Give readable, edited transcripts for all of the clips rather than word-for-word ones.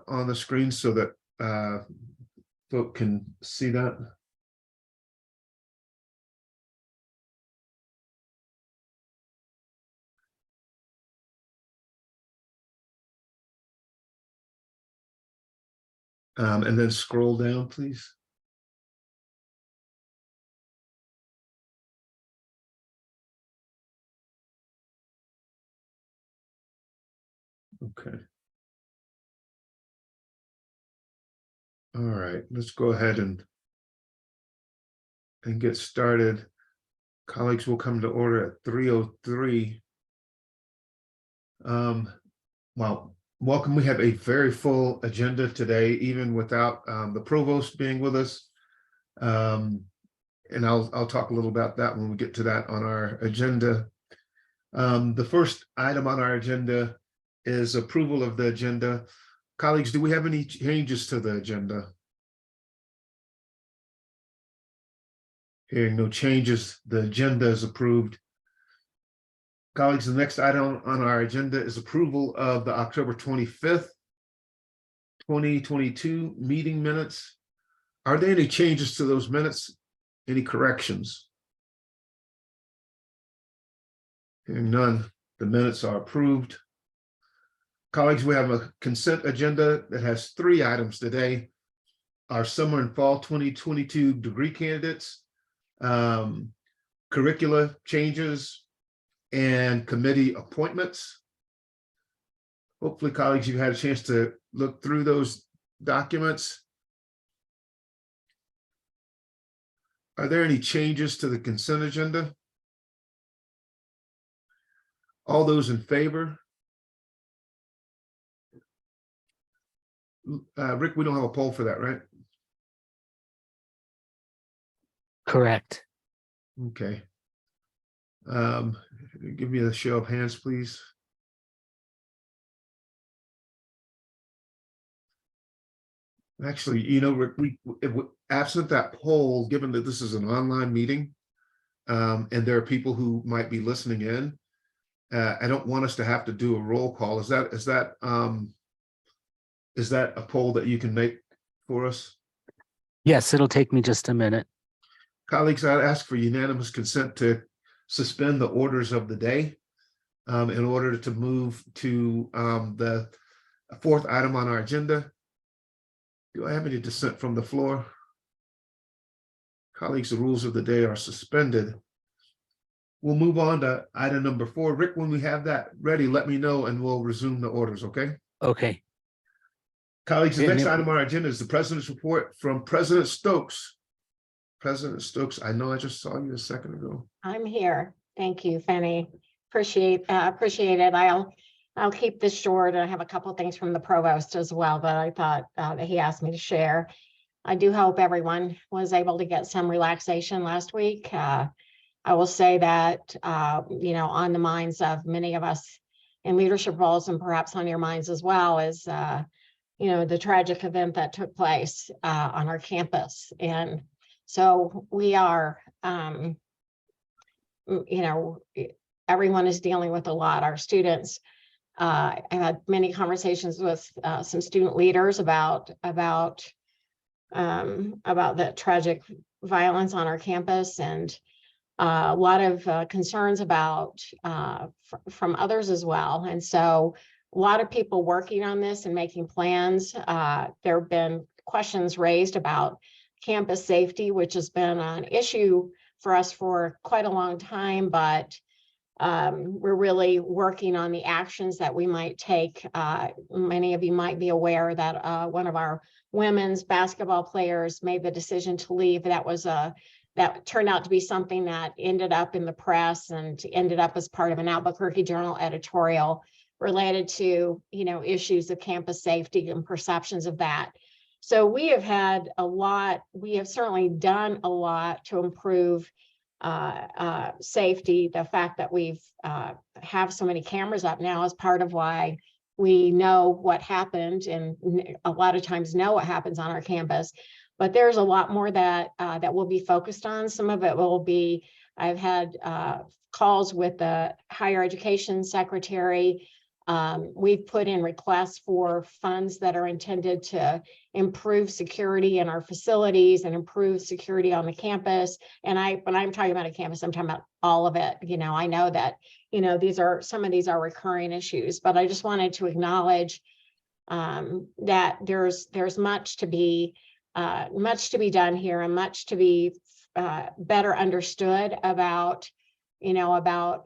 on the screen so that folk can see that? And then scroll down, please. Okay. All right, let's go ahead and get started. Colleagues will come to order at 3:03. Well, welcome. We have a very full agenda today, even without the provost being with us. And I'll talk a little about that when we get to that on our agenda. The first item on our agenda is approval of the agenda. Colleagues, do we have any changes to the agenda? Hearing no changes, the agenda is approved. Colleagues, the next item on our agenda is approval of the October 25th, 2022 meeting minutes. Are there any changes to those minutes? Any corrections? Hearing none, the minutes are approved. Colleagues, we have a consent agenda that has 3 items today. Our summer and fall 2022 degree candidates, curricula changes, and committee appointments. Hopefully, colleagues, you've had a chance to look through those documents. Are there any changes to the consent agenda? All those in favor? Rick, we don't have a poll for that, right? Correct. Okay. Give me a show of hands, please. Actually, you know, Rick, absent that poll, given that this is an online meeting, and there are people who might be listening in, I don't want us to have to do a roll call. Is that a poll that you can make for us? Yes, it'll take me just a minute. Colleagues, I'd ask for unanimous consent to suspend the orders of the day in order to move to the 4th item on our agenda. Do I have any dissent from the floor? Colleagues, the rules of the day are suspended. We'll move on to item number 4. Rick, when we have that ready, let me know and we'll resume the orders, okay? Okay. Colleagues, the next item on our agenda is the President's report from President Stokes. President Stokes, I know I just saw you a second ago. I'm here. Thank you, Fanny. Appreciate it. I'll keep this short. I have a couple of things from the provost as well that I thought that he asked me to share. I do hope everyone was able to get some relaxation last week. I will say that, you know, on the minds of many of us in leadership roles, and perhaps on your minds as well, is, you know, the tragic event that took place on our campus. And so we are, you know, everyone is dealing with a lot. Our students, I had many conversations with some student leaders about the tragic violence on our campus, and a lot of concerns about from others as well. And so a lot of people working on this and making plans. There have been questions raised about campus safety, which has been an issue for us for quite a long time, but we're really working on the actions that we might take. Many of you might be aware that one of our women's basketball players made the decision to leave. That turned out to be something that ended up in the press and ended up as part of an Albuquerque Journal editorial related to, you know, issues of campus safety and perceptions of that. So we have certainly done a lot to improve safety. The fact that we've have so many cameras up now is part of why we know what happened, and a lot of times know what happens on our campus. But there's a lot more that that we'll be focused on. Some of it will be, I've had calls with the higher education secretary We've put in requests for funds that are intended to improve security in our facilities and improve security on the campus. And when I'm talking about a campus, I'm talking about all of it. You know, I know that, you know, some of these are recurring issues, but I just wanted to acknowledge that there's much to be done here, and much to be better understood about, you know, about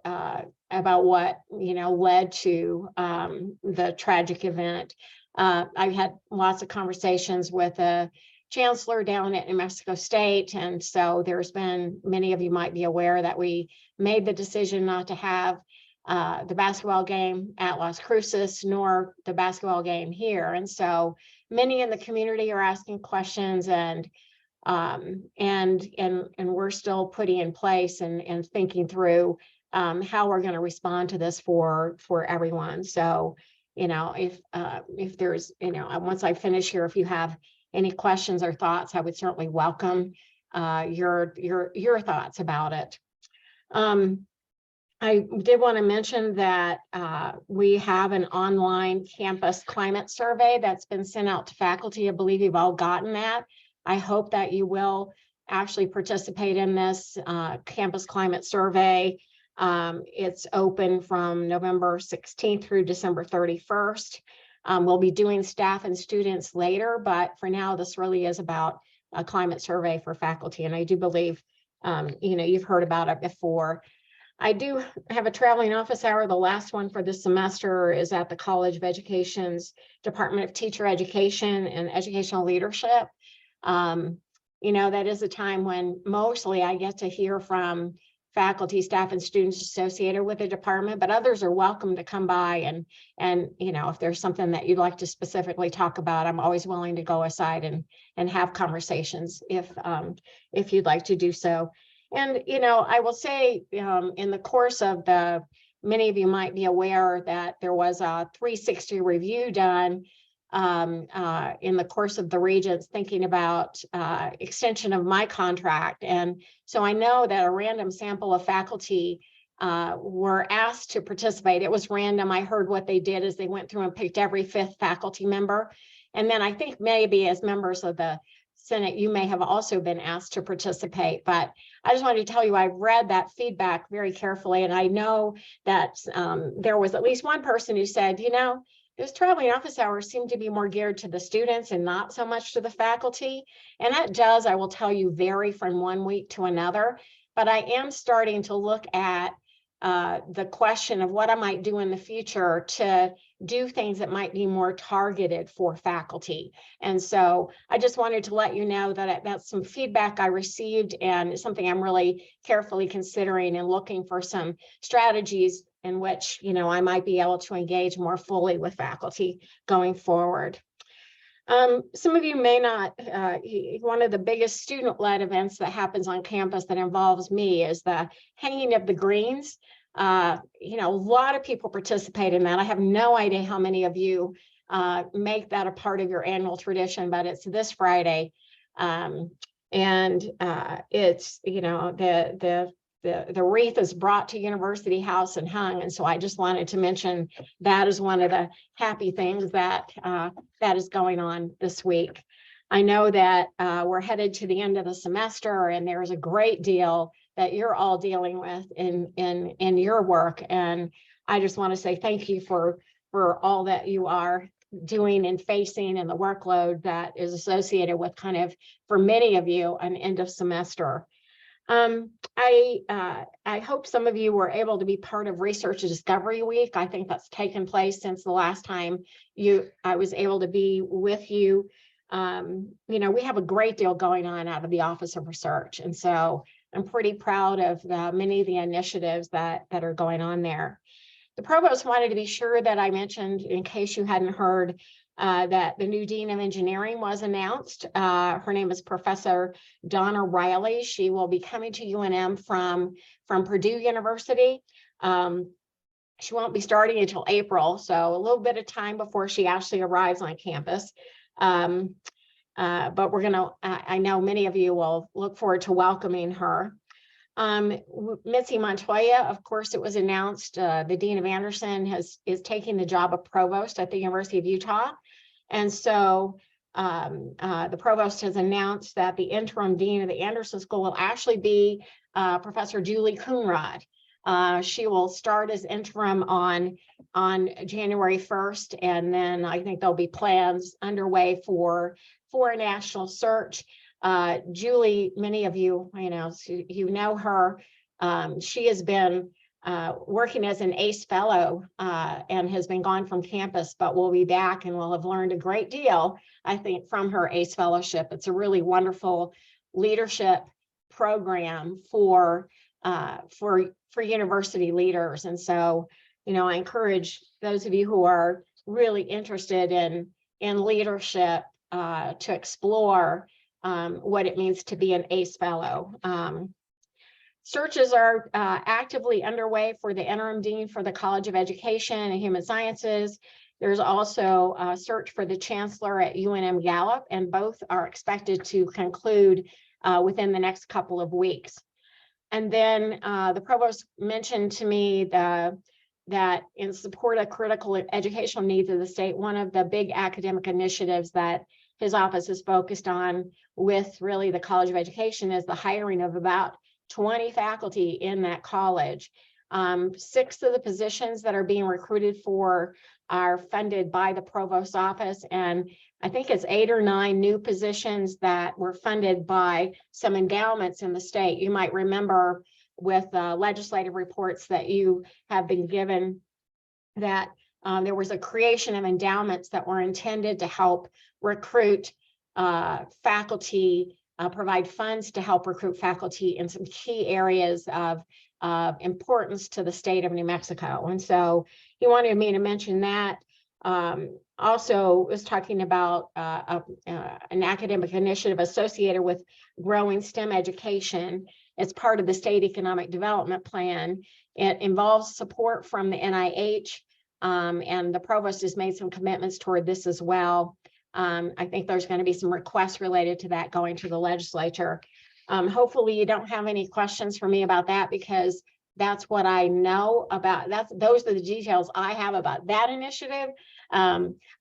what, you know, led to the tragic event. I've had lots of conversations with the chancellor down at New Mexico State, and so there's been, many of you might be aware that we made the decision not to have the basketball game at Las Cruces, nor the basketball game here. And so many in the community are asking questions, and we're still putting in place and thinking through how we're going to respond to this for everyone. So, you know, if there's, you know, once I finish here, if you have any questions or thoughts, I would certainly welcome your thoughts about it. I did want to mention that we have an online campus climate survey that's been sent out to faculty. I believe you've all gotten that. I hope that you will actually participate in this campus climate survey. It's open from November 16th through December 31st. We'll be doing staff and students later, but for now, this really is about a climate survey for faculty. And I do believe, you know, you've heard about it before. I do have a traveling office hour. The last one for this semester is at the College of Education's Department of Teacher Education and Educational Leadership. You know, that is a time when mostly I get to hear from faculty, staff, and students associated with the department, but others are welcome to come by and you know, if there's something that you'd like to specifically talk about, I'm always willing to go aside and have conversations if you'd like to do so. And, you know, I will say in the course of many of you might be aware that there was a 360 review done in the course of the Regents thinking about extension of my contract. And so I know that a random sample of faculty were asked to participate. It was random. I heard what they did is they went through and picked every 5th faculty member. And then I think maybe as members of the Senate, you may have also been asked to participate, but I just wanted to tell you, I read that feedback very carefully. And I know that there was at least one person who said, you know, those traveling office hours seem to be more geared to the students and not so much to the faculty. And that does, I will tell you, vary from one week to another. But I am starting to look at the question of what I might do in the future to do things that might be more targeted for faculty. And so I just wanted to let you know that that's some feedback I received, and it's something I'm really carefully considering and looking for some strategies in which, you know, I might be able to engage more fully with faculty going forward. Some of you may not, one of the biggest student-led events that happens on campus that involves me is the hanging of the greens. You know, a lot of people participate in that. I have no idea how many of you make that a part of your annual tradition, but it's this Friday. It's, you know, the wreath is brought to University House and hung. And so I just wanted to mention that is one of the happy things that is going on this week. I know that we're headed to the end of the semester, and there's a great deal that you're all dealing with in your work. And I just want to say thank you for all that you are doing and facing, and the workload that is associated with kind of, for many of you, an end of semester. I hope some of you were able to be part of Research and Discovery Week. I think that's taken place since the last time I was able to be with you. You know, we have a great deal going on out of the Office of Research. And so I'm pretty proud of many of the initiatives that are going on there. The provost wanted to be sure that I mentioned, in case you hadn't heard, that the new Dean of Engineering was announced. Her name is Professor Donna Riley. She will be coming to UNM from Purdue University. She won't be starting until April, so a little bit of time before she actually arrives on campus. But we're gonna, I know many of you will look forward to welcoming her. Mitzi Montoya, of course, it was announced, the Dean of Anderson is taking the job of provost at the University of Utah. And so the provost has announced that the interim dean of the Anderson School will actually be Professor Julie Coonrod. She will start as interim on January 1st, and then I think there'll be plans underway for a national search. Julie, many of you, you know her. She has been working as an ACE fellow and has been gone from campus, but will be back and will have learned a great deal, I think, from her ACE fellowship. It's a really wonderful leadership program for university leaders. And so, I encourage those of you who are really interested in leadership to explore what it means to be an ACE fellow. Searches are actively underway for the interim dean for the College of Education and Human Sciences. There's also a search for the chancellor at UNM Gallup, and both are expected to conclude within the next couple of weeks. And then the provost mentioned to me that in support of critical educational needs of the state, one of the big academic initiatives that his office is focused on with really the College of Education is the hiring of about 20 faculty in that college. 6 of the positions that are being recruited for are funded by the provost's office, and I think it's 8 or 9 new positions that were funded by some endowments in the state. You might remember with legislative reports that you have been given that there was a creation of endowments that were intended to help recruit faculty, provide funds to help recruit faculty in some key areas of importance to the state of New Mexico. And so he wanted me to mention that. Also was talking about an academic initiative associated with growing STEM education as part of the state economic development plan. It involves support from the NIH, and the provost has made some commitments toward this as well. I think there's going to be some requests related to that going to the legislature. Hopefully you don't have any questions for me about that, because that's what I know about. Those are the details I have about that initiative.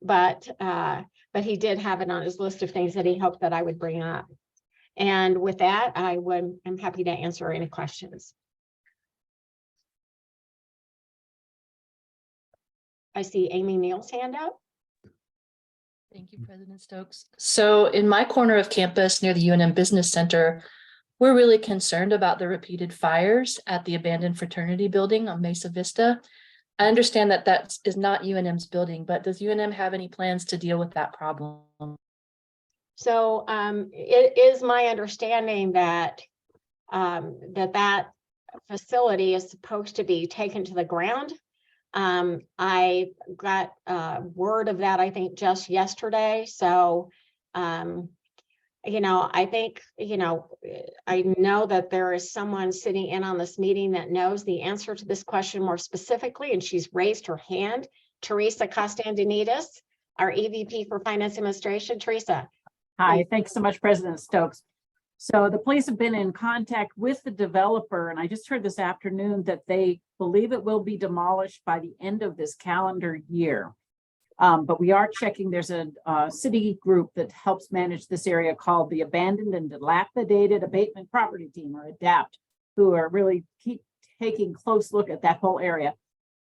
But he did have it on his list of things that he hoped that I would bring up. And with that, I'm happy to answer any questions. I see Amy Neal's hand up. Thank you, President Stokes. So in my corner of campus near the UNM Business Center, we're really concerned about the repeated fires at the abandoned fraternity building on Mesa Vista. I understand that that is not UNM's building, but does UNM have any plans to deal with that problem? So it is my understanding that that facility is supposed to be taken to the ground. I got word of that, I think, just yesterday. So, I think, I know that there is someone sitting in on this meeting that knows the answer to this question more specifically, and she's raised her hand. Teresa Costandinides, our EVP for Finance Administration. Teresa. Hi, thanks so much, President Stokes. So the police have been in contact with the developer, and I just heard this afternoon that they believe it will be demolished by the end of this calendar year. But we are checking. There's a city group that helps manage this area called the Abandoned and Dilapidated Abatement Property Team, or ADAPT, who are really keep taking a close look at that whole area.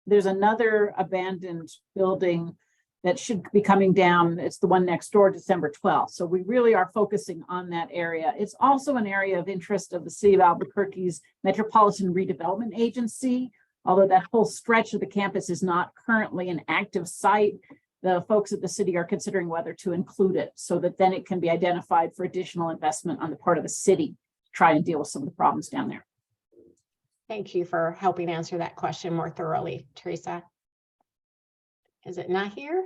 There's another abandoned building that should be coming down. It's the one next door, December 12th. So we really are focusing on that area. It's also an area of interest of the City of Albuquerque's Metropolitan Redevelopment Agency. Although that whole stretch of the campus is not currently an active site, the folks at the city are considering whether to include it so that then it can be identified for additional investment on the part of the city to try and deal with some of the problems down there. Thank you for helping answer that question more thoroughly, Teresa. Is it not here?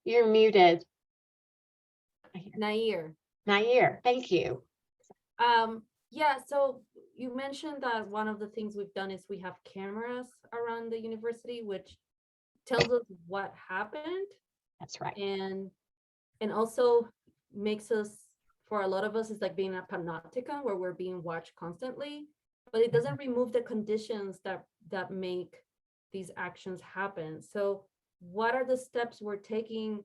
You're muted. Nair. Nair, thank you. Yeah, so you mentioned that one of the things we've done is we have cameras around the university, which tells us what happened. That's right. And also makes us for a lot of us, it's like being a panopticon where we're being watched constantly, but it doesn't remove the conditions that make these actions happen. So what are the steps we're taking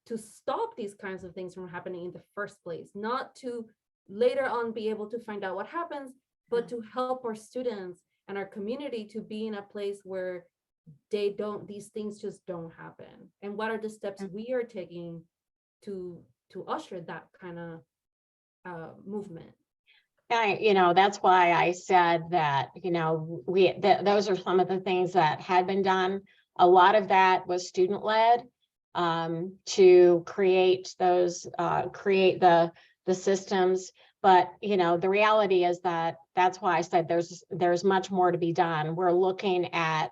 to stop these kinds of things from happening in the first place? Not to later on be able to find out what happens, but to help our students and our community to be in a place where these things just don't happen. And what are the steps we are taking to usher that kind of movement? That's why I said that, those are some of the things that had been done. A lot of that was student-led to create the systems. But, the reality is that's why I said there's much more to be done. We're looking at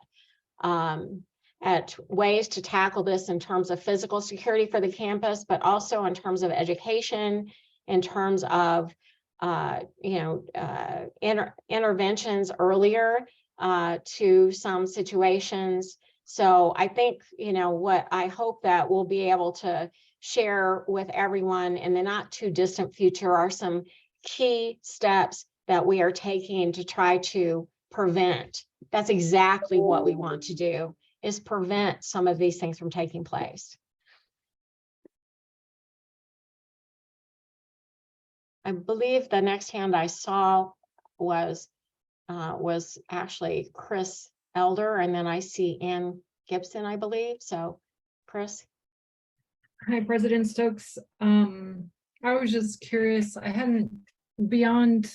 ways to tackle this in terms of physical security for the campus, but also in terms of education, in terms of interventions earlier to some situations. So I think, what I hope that we'll be able to share with everyone in the not too distant future are some key steps that we are taking to try to prevent. That's exactly what we want to do, is prevent some of these things from taking place. I believe the next hand I saw was actually Chris Elder, and then I see Ann Gibson, I believe. So, Chris. Hi, President Stokes. I was just curious, I hadn't, beyond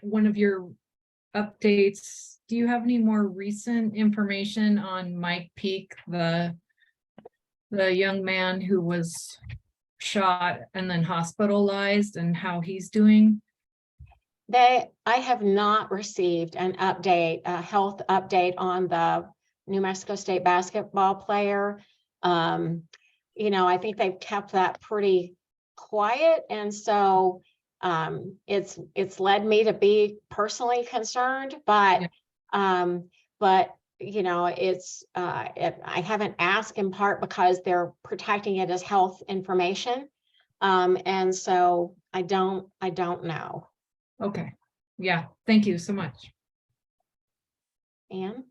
one of your updates, do you have any more recent information on Mike Peak, the young man who was shot and then hospitalized, and how he's doing? I have not received an update, a health update on the New Mexico State basketball player. I think they've kept that pretty quiet. And so it's led me to be personally concerned, but I haven't asked, in part because they're protecting it as health information. And so I don't know. Okay, yeah, thank you so much. Anne?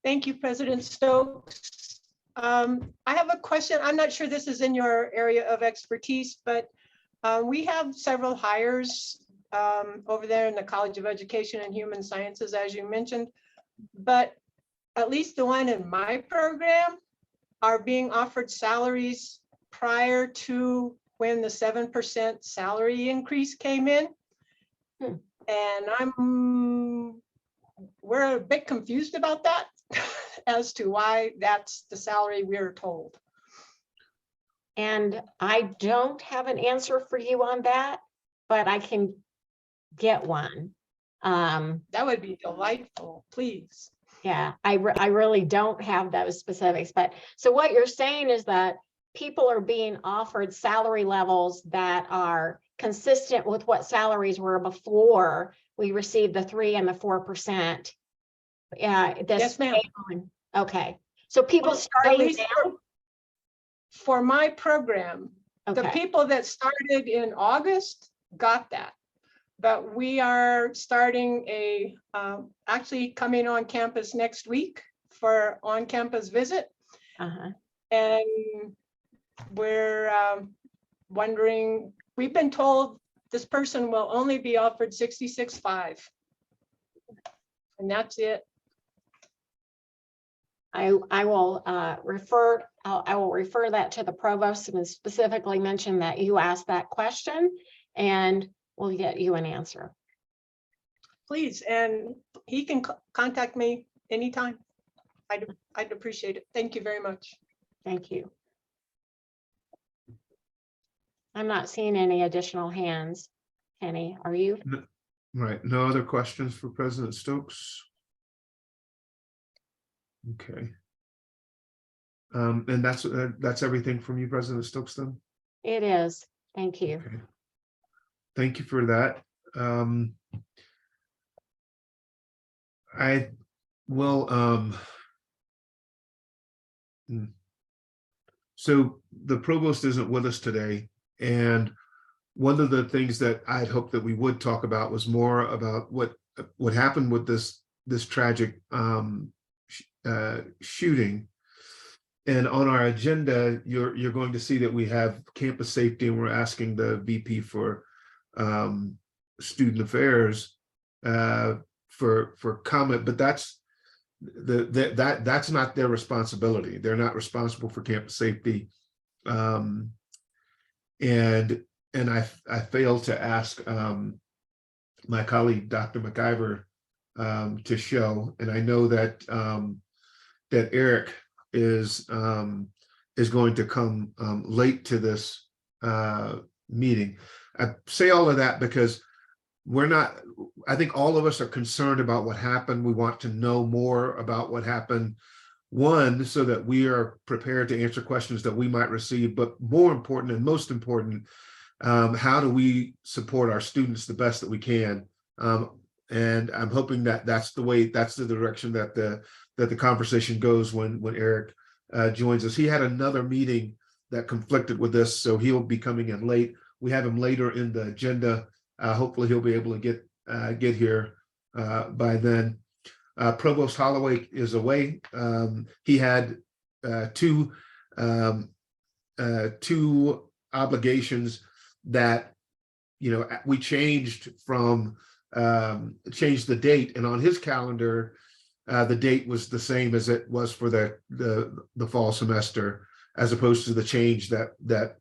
Thank you, President Stokes. I have a question. I'm not sure this is in your area of expertise, but we have several hires over there in the College of Education and Human Sciences, as you mentioned, but at least the one in my program are being offered salaries prior to when the 7% salary increase came in. And we're a bit confused about that as to why that's the salary we're told. And I don't have an answer for you on that, but I can get one. That would be delightful, please. Yeah, I really don't have those specifics, but so what you're saying is that people are being offered salary levels that are consistent with what salaries were before we received the 3% and the 4%. Yeah, Yes, ma'am. Okay, so people At starting least now. for my program, the Okay, people that started in August got that. But we are starting actually coming on campus next week for on-campus visit. And we're wondering, we've been told this person will only be offered 66.5. And that's it. I will refer that to the provost and specifically mention that you asked that question, and we'll get you an answer. Please, and he can contact me anytime. I'd appreciate it. Thank you very much. Thank you. I'm not seeing any additional hands. Kenny, are you? Right, no other questions for President Stokes? Okay. And that's everything from you, President Stokes, then? It is. Thank you. Okay. Thank you for that. I will, so the provost isn't with us today, and one of the things that I'd hoped that we would talk about was more about what happened with this tragic shooting. And on our agenda, you're going to see that we have campus safety, and we're asking the VP for student affairs for comment, but that's that's not their responsibility. They're not responsible for campus safety. And I failed to ask my colleague, Dr. McIver, to show, and I know that that Eric is going to come late to this meeting. I say all of that because I think all of us are concerned about what happened. We want to know more about what happened. One, so that we are prepared to answer questions that we might receive, but more important and most important, how do we support our students the best that we can? And I'm hoping that that's the direction that the conversation goes when Eric joins us. He had another meeting that conflicted with this, so he'll be coming in late. We have him later in the agenda. Hopefully he'll be able to get here by then. Provost Holloway is away. He had two obligations that, we changed the date, and on his calendar, the date was the same as it was for the fall semester, as opposed to the change that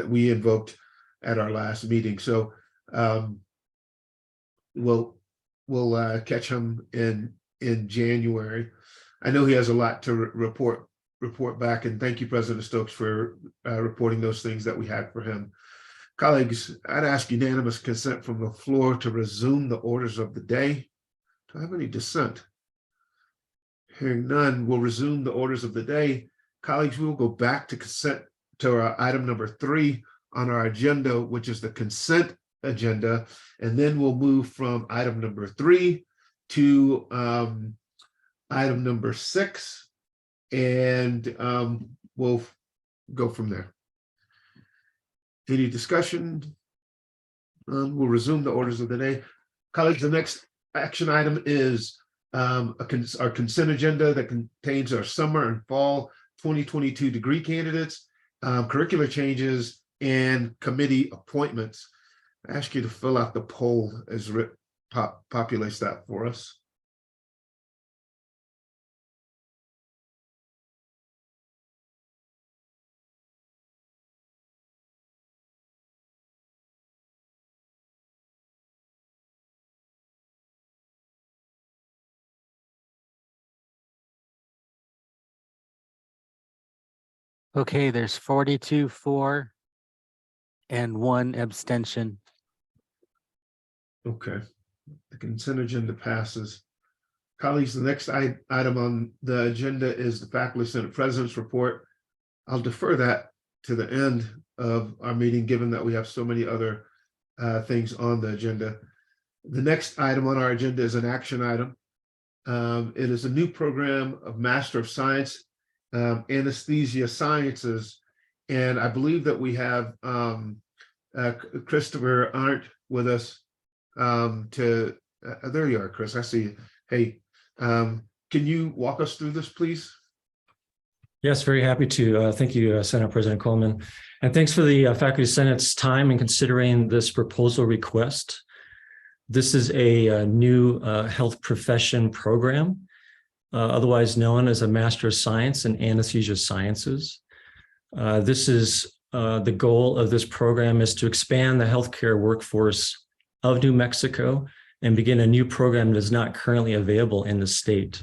we invoked at our last meeting. So we'll catch him in January. I know he has a lot to report back, and thank you, President Stokes, for reporting those things that we had for him. Colleagues, I'd ask unanimous consent from the floor to resume the orders of the day. Do I have any dissent? Hearing none, we'll resume the orders of the day. Colleagues, we will go back to consent to our item number 3 on our agenda, which is the consent agenda, and then we'll move from item number 3 to item number 6, and we'll go from there. Any discussion? We'll resume the orders of the day. Colleagues, the next action item is our consent agenda that contains our summer and fall 2022 degree candidates, curricular changes, and committee appointments. I ask you to fill out the poll as Rick populates that for us. Okay, there's 42 for and 1 abstention. Okay, the consent agenda passes. Colleagues, the next item on the agenda is the Faculty Senate President's Report. I'll defer that to the end of our meeting, given that we have so many other things on the agenda. The next item on our agenda is an action item. It is a new program of Master of Science, Anesthesia Sciences, and I believe that we have Christopher Arndt with us there you are, Chris, I see you. Hey, can you walk us through this, please? Yes, very happy to. Thank you, Senate President Coleman. And thanks for the Faculty Senate's time in considering this proposal request. This is a new health profession program, otherwise known as a Master of Science in Anesthesia Sciences. This is the goal of this program is to expand the healthcare workforce of New Mexico and begin a new program that is not currently available in the state.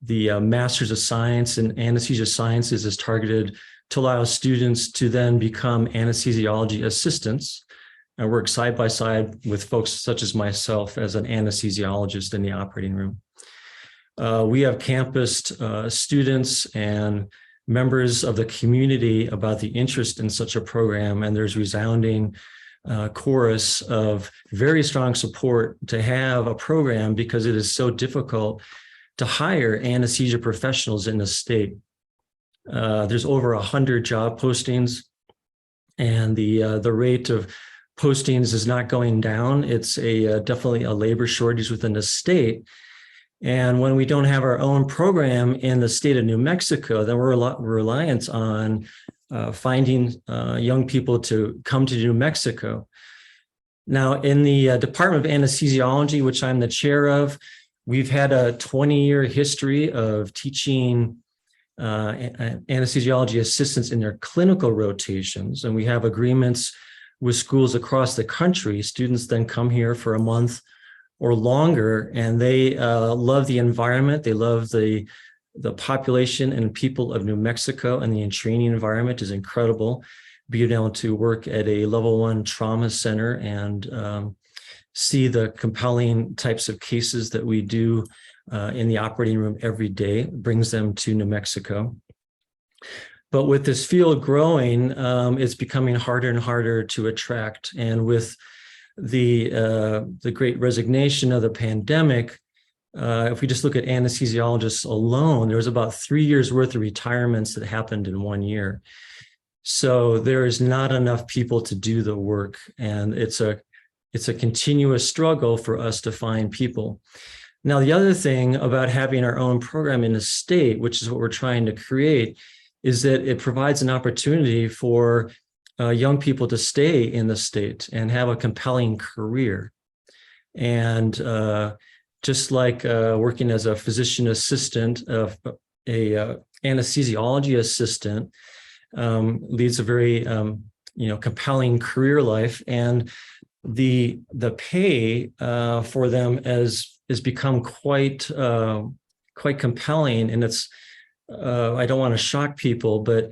The Masters of Science in Anesthesia Sciences is targeted to allow students to then become anesthesiology assistants and work side by side with folks such as myself as an anesthesiologist in the operating room. We have canvassed students and members of the community about the interest in such a program, and there's resounding chorus of very strong support to have a program because it is so difficult to hire anesthesia professionals in the state. There's over 100 job postings, and the rate of postings is not going down. It's definitely a labor shortage within the state. And when we don't have our own program in the state of New Mexico, then we're reliant on finding young people to come to New Mexico. Now, in the Department of Anesthesiology, which I'm the chair of, we've had a 20-year history of teaching anesthesiology assistants in their clinical rotations, and we have agreements with schools across the country. Students then come here for a month or longer, and they love the environment. They love the population and people of New Mexico, and the training environment is incredible. Being able to work at a level 1 trauma center and see the compelling types of cases that we do in the operating room every day brings them to New Mexico. But with this field growing, it's becoming harder and harder to attract. And with the great resignation of the pandemic, if we just look at anesthesiologists alone, there was about 3 years worth of retirements that happened in 1 year. So there is not enough people to do the work, and it's a continuous struggle for us to find people. Now, the other thing about having our own program in the state, which is what we're trying to create, is that it provides an opportunity for young people to stay in the state and have a compelling career. And just like working as a physician assistant, a anesthesiology assistant leads a very compelling career life, and the pay for them has become quite compelling. And it's I don't want to shock people, but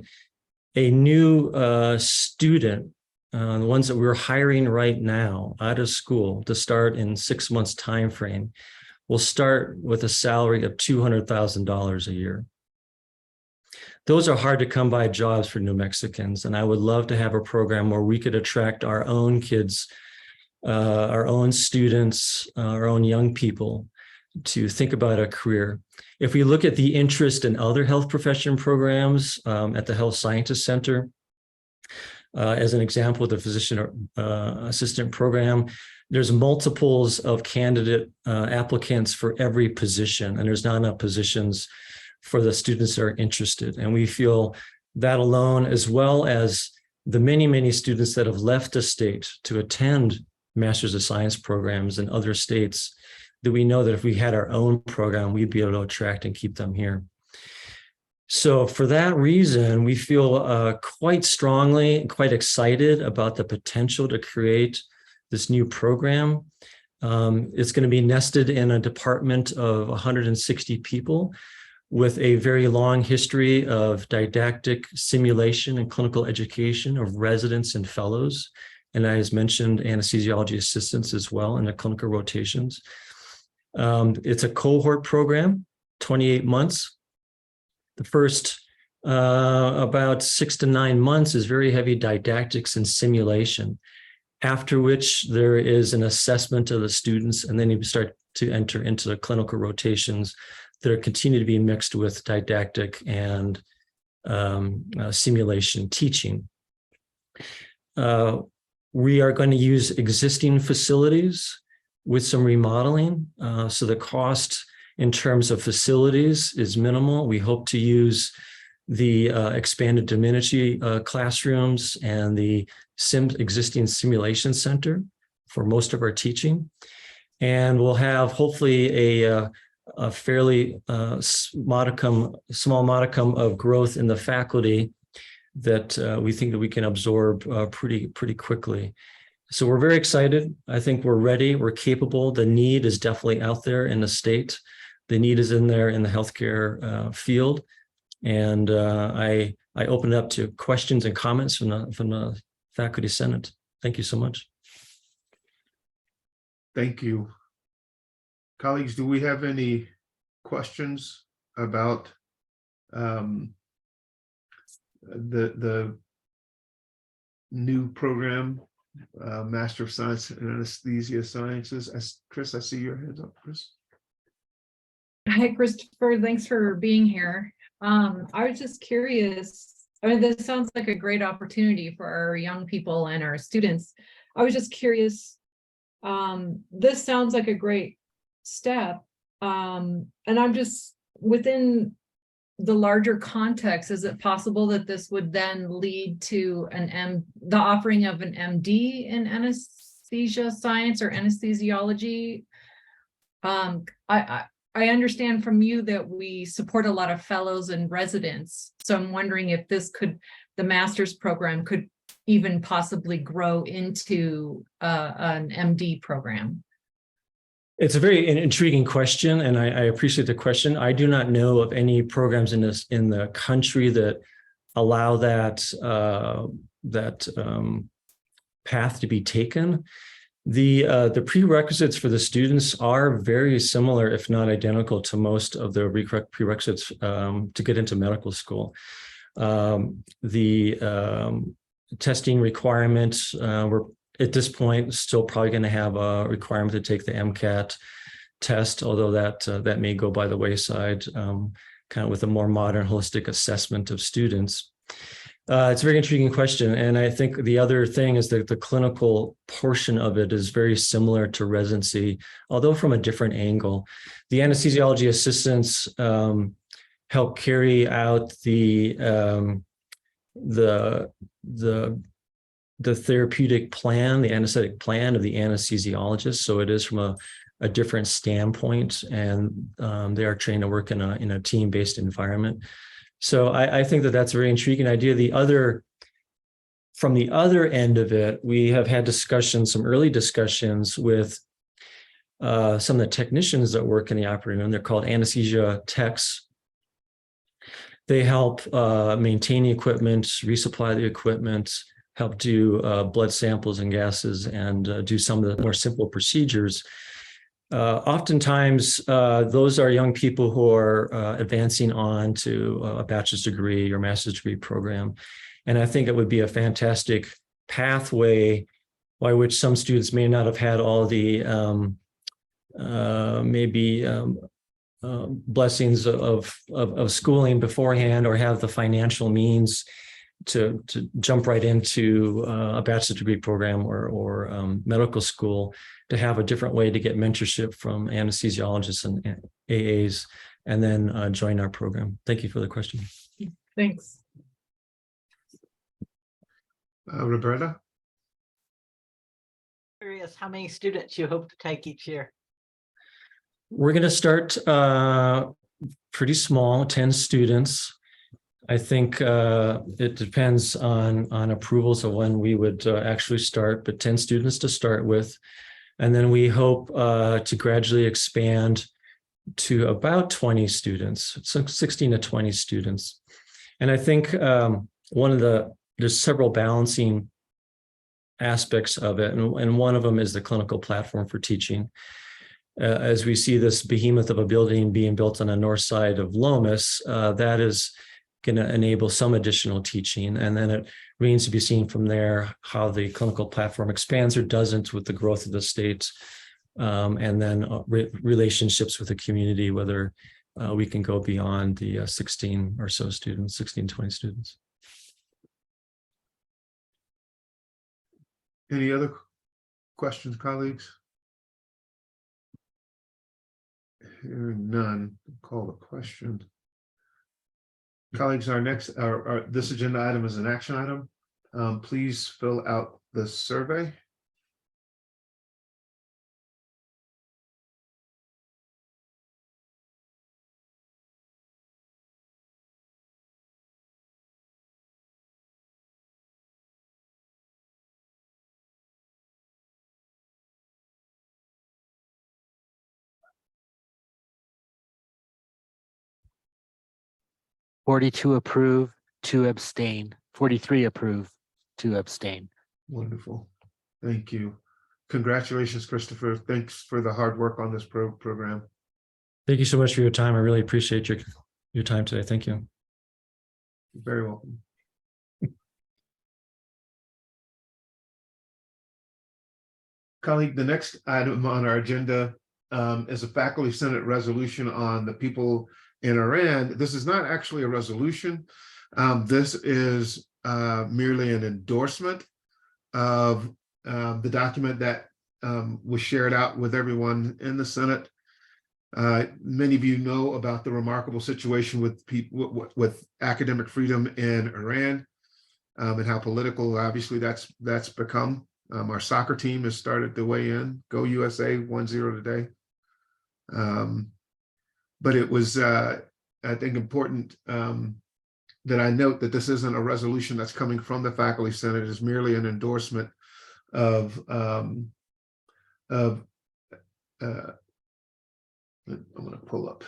a new student, the ones that we're hiring right now out of school to start in 6 months time frame, will start with a salary of $200,000 a year. Those are hard to come by jobs for New Mexicans, and I would love to have a program where we could attract our own kids, our own students, our own young people to think about a career. If we look at the interest in other health profession programs at the Health Scientist Center, as an example, the physician assistant program, there's multiples of candidate applicants for every position, and there's not enough positions for the students that are interested. And we feel that alone, as well as the many, many students that have left the state to attend Masters of Science programs in other states, that we know that if we had our own program, we'd be able to attract and keep them here. So for that reason, we feel quite strongly, quite excited about the potential to create this new program. It's going to be nested in a department of 160 people with a very long history of didactic simulation and clinical education of residents and fellows. And as mentioned, anesthesiology assistants as well in the clinical rotations. It's a cohort program, 28 months. The first about 6 to 9 months is very heavy didactics and simulation, after which there is an assessment of the students, and then you start to enter into the clinical rotations that are continue to be mixed with didactic and simulation teaching. We are going to use existing facilities with some remodeling. So the cost in terms of facilities is minimal. We hope to use the expanded Da Vinci classrooms and the existing simulation center for most of our teaching. And we'll have hopefully a fairly small modicum of growth in the faculty that we think that we can absorb pretty quickly. So we're very excited. I think we're ready. We're capable. The need is definitely out there in the state. The need is in there in the healthcare field. And I open it up to questions and comments from the Faculty Senate. Thank you so much. Thank you. Colleagues, do we have any questions about the new program, Master of Science in Anesthesia Sciences? Chris, I see your hands up, Chris. Hi, Christopher. Thanks for being here. I was just curious. I mean, this sounds like a great opportunity for our young people and our students. I was just curious. This sounds like a great step. And I'm just within the larger context, is it possible that this would then lead to the offering of an MD in anesthesia science or anesthesiology? I understand from you that we support a lot of fellows and residents. So I'm wondering if the master's program could even possibly grow into an MD program. It's a very intriguing question, and I appreciate the question. I do not know of any programs in the country that allow that path to be taken. The prerequisites for the students are very similar, if not identical, to most of the prerequisites to get into medical school. The testing requirements were at this point still probably going to have a requirement to take the MCAT test, although that may go by the wayside, kind of with a more modern holistic assessment of students. It's a very intriguing question. And I think the other thing is that the clinical portion of it is very similar to residency, although from a different angle. The anesthesiology assistants help carry out the therapeutic plan, the anesthetic plan of the anesthesiologist. So it is from a different standpoint, and they are trained to work in a team-based environment. So I think that's a very intriguing idea. From the other end of it, we have had some early discussions with some of the technicians that work in the operating room. They're called anesthesia techs. They help maintain the equipment, resupply the equipment, help do blood samples and gases, and do some of the more simple procedures. Oftentimes, those are young people who are advancing on to a bachelor's degree or master's degree program. And I think it would be a fantastic pathway by which some students may not have had all the blessings of schooling beforehand, or have the financial means to jump right into a bachelor's degree program or medical school, to have a different way to get mentorship from anesthesiologists and AAs, and then join our program. Thank you for the question. Thanks. Roberta? Curious how many students you hope to take each year? We're going to start pretty small, 10 students. I think it depends on approvals of when we would actually start, but 10 students to start with. And then we hope to gradually expand to about 20 students, so 16 to 20 students. And I think there's several balancing aspects of it. And one of them is the clinical platform for teaching. As we see this behemoth of a building being built on the north side of Lomas, that is going to enable some additional teaching. And then it remains to be seen from there how the clinical platform expands or doesn't with the growth of the state, and then relationships with the community, whether we can go beyond the 16 or so students, 16, 20 students. Any other questions, colleagues? Hearing none, call the question. Colleagues, this agenda item is an action item. Please fill out the survey. "42 approve, 2 abstain, 43 approve, 2 abstain." Wonderful. Thank you. Congratulations, Christopher. Thanks for the hard work on this program. Thank you so much for your time. I really appreciate your time today. Thank you. You're very welcome. Colleague, the next item on our agenda is a faculty senate resolution on the people in Iran. This is not actually a resolution. This is merely an endorsement of the document that was shared out with everyone in the Senate. Many of you know about the remarkable situation with people with academic freedom in Iran, and how political obviously that's become. Our soccer team has started to weigh in. Go USA 1-0 today. But it was I think important that I note that this isn't a resolution that's coming from the faculty senate. It is merely an endorsement of I'm going to pull up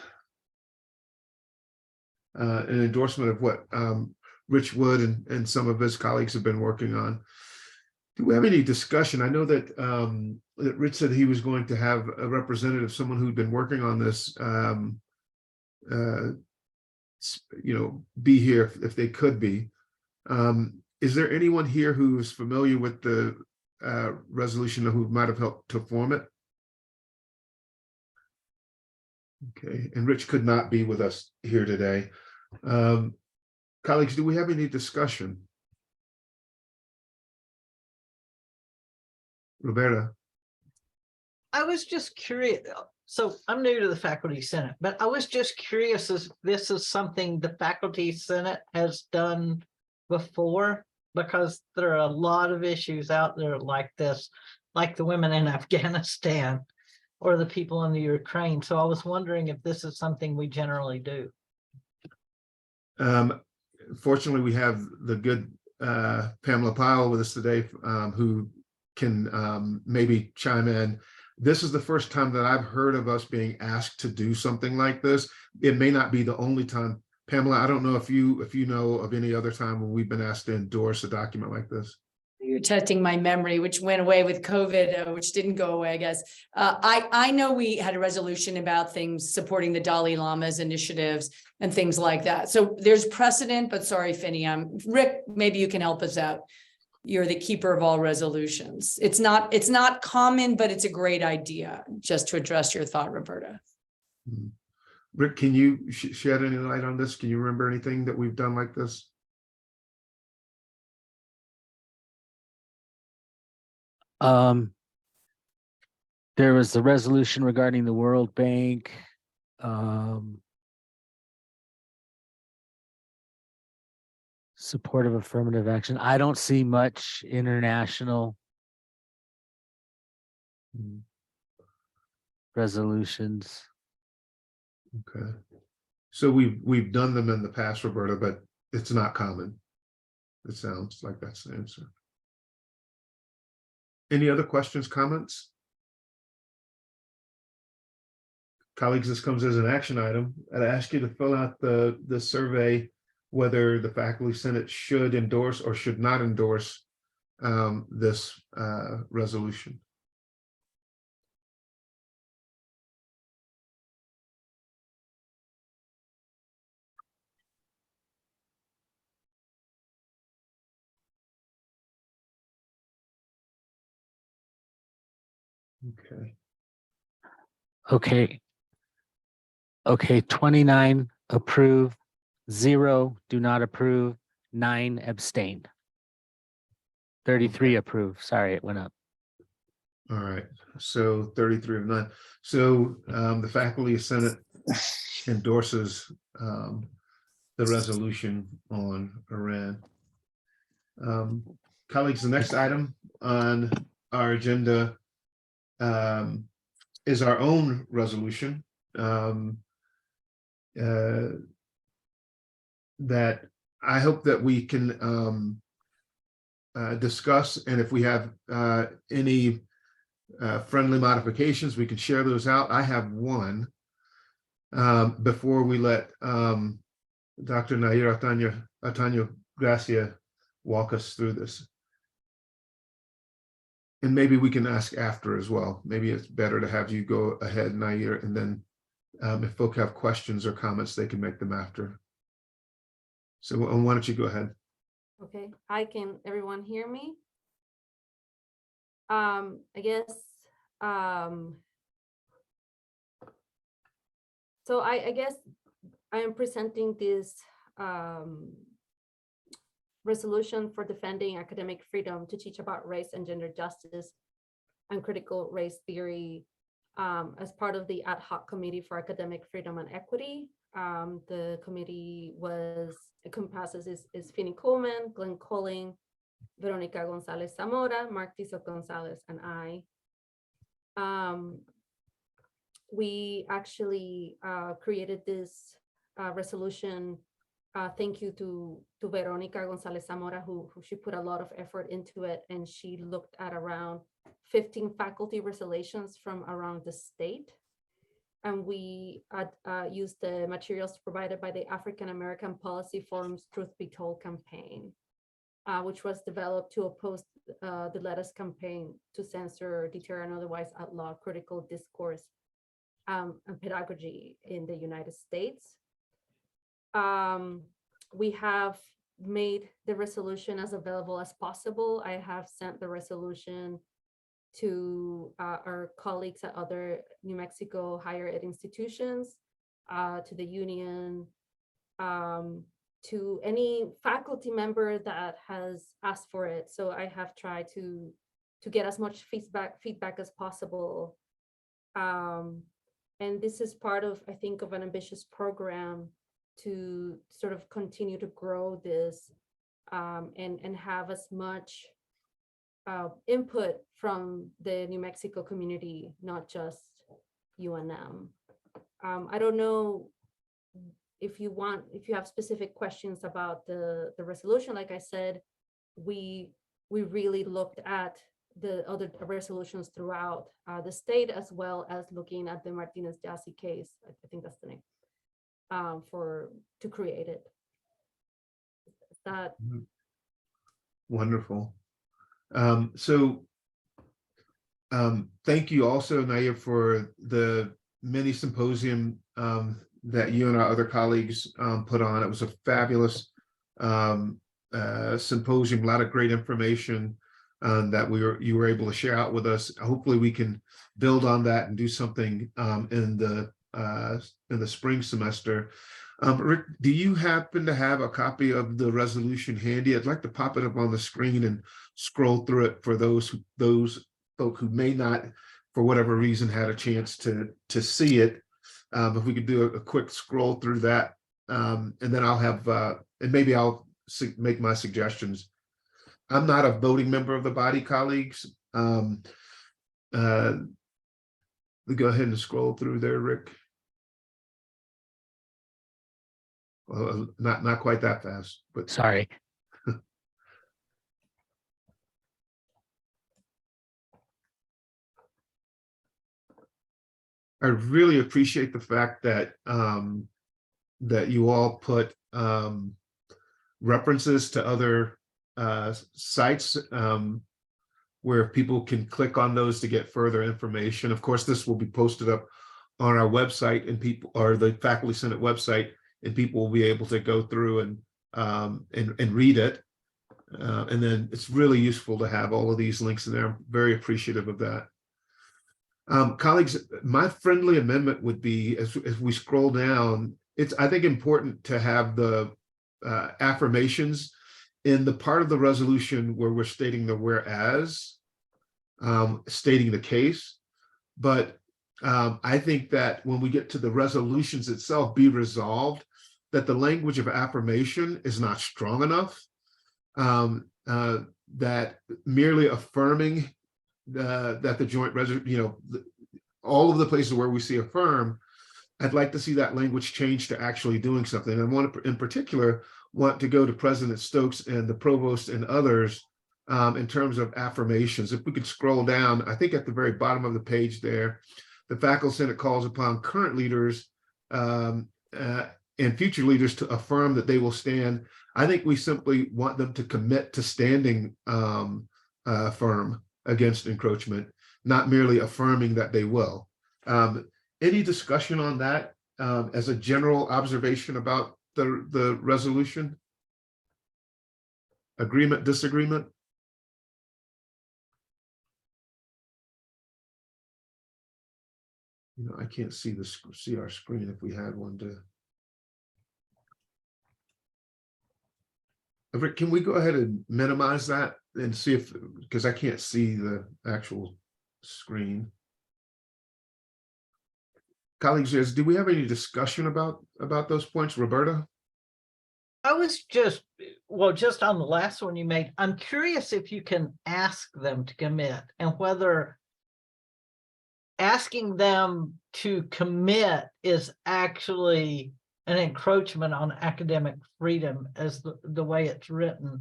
an endorsement of what Rich Wood and some of his colleagues have been working on. Do we have any discussion? I know that that Rich said he was going to have a representative, someone who'd been working on this, be here if they could be. Is there anyone here who's familiar with the resolution who might have helped to form it? Okay, and Rich could not be with us here today. Colleagues, do we have any discussion? Roberta? I was just curious. So I'm new to the faculty senate, but I was just curious if this is something the faculty senate has done before, because there are a lot of issues out there like this, like the women in Afghanistan or the people in the Ukraine. So I was wondering if this is something we generally do. Fortunately, we have the good Pamela Pyle with us today, who can maybe chime in. This is the first time that I've heard of us being asked to do something like this. It may not be the only time. Pamela, I don't know if you know of any other time when we've been asked to endorse a document like this. You're testing my memory, which went away with COVID, which didn't go away, I guess. I know we had a resolution about things supporting the Dalai Lama's initiatives and things like that. So there's precedent, but sorry, Finney, Rick, maybe you can help us out. You're the keeper of all resolutions. It's not common, but it's a great idea, just to address your thought, Roberta. Rick, can you shed any light on this? Can you remember anything that we've done like this? There was the resolution regarding the World Bank. Support of affirmative action. I don't see much international resolutions. Okay. So we've done them in the past, Roberta, but it's not common. It sounds like that's the answer. Any other questions, comments? Colleagues, this comes as an action item. I'd ask you to fill out the survey whether the faculty senate should endorse or should not endorse this resolution. Okay. Okay, 29 approve, 0 do not approve, 9 abstain. 33 approve. Sorry, it went up. All right, so 33 of 9. So the faculty senate endorses the resolution on Iran. Colleagues, the next item on our agenda is our own resolution that I hope that we can discuss, and if we have any friendly modifications, we can share those out. I have one before we let Dr. Nair Atanya Gracia walk us through this. And maybe we can ask after as well. Maybe it's better to have you go ahead, Nair, and then if folk have questions or comments, they can make them after. So why don't you go ahead? Okay, can everyone hear me? I guess So I guess I am presenting this resolution for defending academic freedom to teach about race and gender justice and critical race theory as part of the ad hoc committee for academic freedom and equity. The committee encompasses is Finney Coleman, Glenn Colling, Veronica Gonzalez Zamora, Mark Tizo Gonzalez, and I. We actually created this resolution. Thank you to Veronica Gonzalez Zamora, who she put a lot of effort into it, and she looked at around 15 faculty resolutions from around the state. And we used the materials provided by the African American Policy Forum's Truth Be Told campaign, which was developed to oppose the Lettuce campaign to censor, deter, and otherwise outlaw critical discourse and pedagogy in the United States. We have made the resolution as available as possible. I have sent the resolution to our colleagues at other New Mexico higher ed institutions, to the union, to any faculty member that has asked for it. So I have tried to get as much feedback as possible. And this is part of, I think, of an ambitious program to sort of continue to grow this and have as much input from the New Mexico community, not just UNM. I don't know if you have specific questions about the resolution. Like I said, we really looked at the other resolutions throughout the state, as well as looking at the Martinez Jassy case. I think that's the name, to create it. That Wonderful. Thank you also, Naya, for the mini symposium that you and our other colleagues put on. It was a fabulous symposium, a lot of great information that you were able to share out with us. Hopefully we can build on that and do something in the spring semester. Rick, do you happen to have a copy of the resolution handy? I'd like to pop it up on the screen and scroll through it for those folk who may not, for whatever reason, had a chance to see it. If we could do a quick scroll through that, and then I'll have, and maybe I'll make my suggestions. I'm not a voting member of the body, colleagues. Go ahead and scroll through there, Rick. Well, not quite that fast, but Sorry. I really appreciate the fact that that you all put references to other sites where people can click on those to get further information. Of course, this will be posted up on our website, and the Faculty Senate website, and people will be able to go through and read it. And then it's really useful to have all of these links in there. I'm very appreciative of that. Colleagues, my friendly amendment would be, as we scroll down, it's, I think, important to have the affirmations in the part of the resolution where we're stating the whereas, stating the case. But I think that when we get to the resolutions itself, be resolved, that the language of affirmation is not strong enough, that merely affirming that the joint resolution, all of the places where we see affirm, I'd like to see that language change to actually doing something. I want to, in particular, want to go to President Stokes and the provost and others in terms of affirmations. If we could scroll down, I think at the very bottom of the page there, the Faculty Senate calls upon current leaders and future leaders to affirm that they will stand. I think we simply want them to commit to standing firm against encroachment, not merely affirming that they will. Any discussion on that as a general observation about the resolution? Agreement, disagreement? You know, I can't see see our screen if we had one to. Rick, can we go ahead and minimize that and see if, because I can't see the actual screen. Colleagues, do we have any discussion about those points, Roberta? I was just, well, just on the last one you made, I'm curious if you can ask them to commit and whether asking them to commit is actually an encroachment on academic freedom as the way it's written.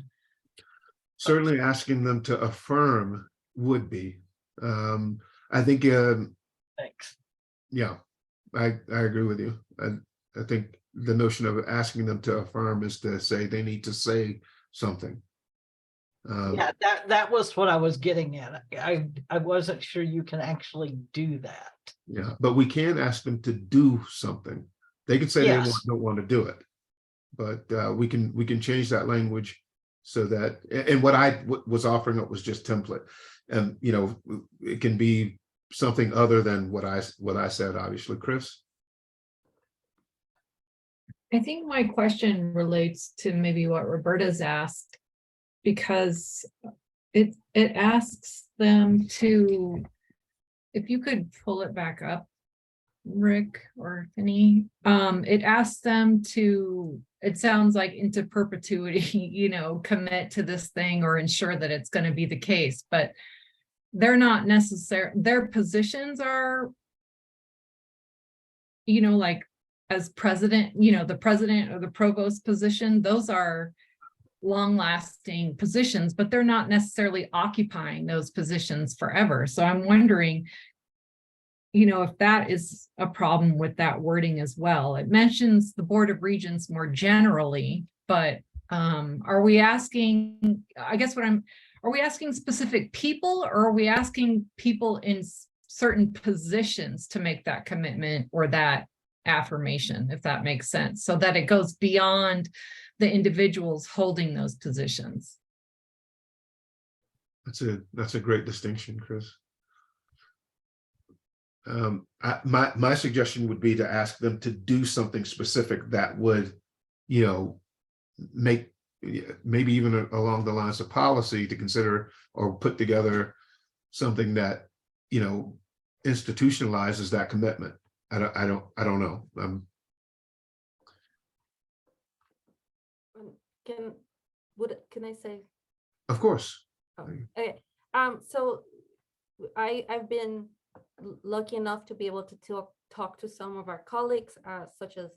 Certainly asking them to affirm would be. I think, Thanks. yeah, I agree with you. I think the notion of asking them to affirm is to say they need to say something. Yeah, that was what I was getting at. I wasn't sure you can actually do that. Yeah, but we can ask them to do something. They could say Yes. they don't want to do it, but we can change that language so that, and what I was offering up was just template, and you know, it can be something other than what I said, obviously. Chris? I think my question relates to maybe what Roberta's asked, because it asks them to, if you could pull it back up, Rick or Penny, it asks them to, it sounds like into perpetuity, you know, commit to this thing or ensure that it's going to be the case, but they're not necessary. Their positions are, you know, like as president, you know, the president or the provost position, those are long-lasting positions, but they're not necessarily occupying those positions forever. So I'm wondering, you know, if that is a problem with that wording as well. It mentions the Board of Regents more generally, but are we asking, I guess are we asking specific people, or are we asking people in certain positions to make that commitment or that affirmation, if that makes sense, so that it goes beyond the individuals holding those positions? That's a great distinction, Chris. My suggestion would be to ask them to do something specific that would, you know, make maybe even along the lines of policy to consider or put together something that, you know, institutionalizes that commitment. I don't know. Can I say? Of course. Oh, okay. So I've been lucky enough to be able to talk to some of our colleagues, such as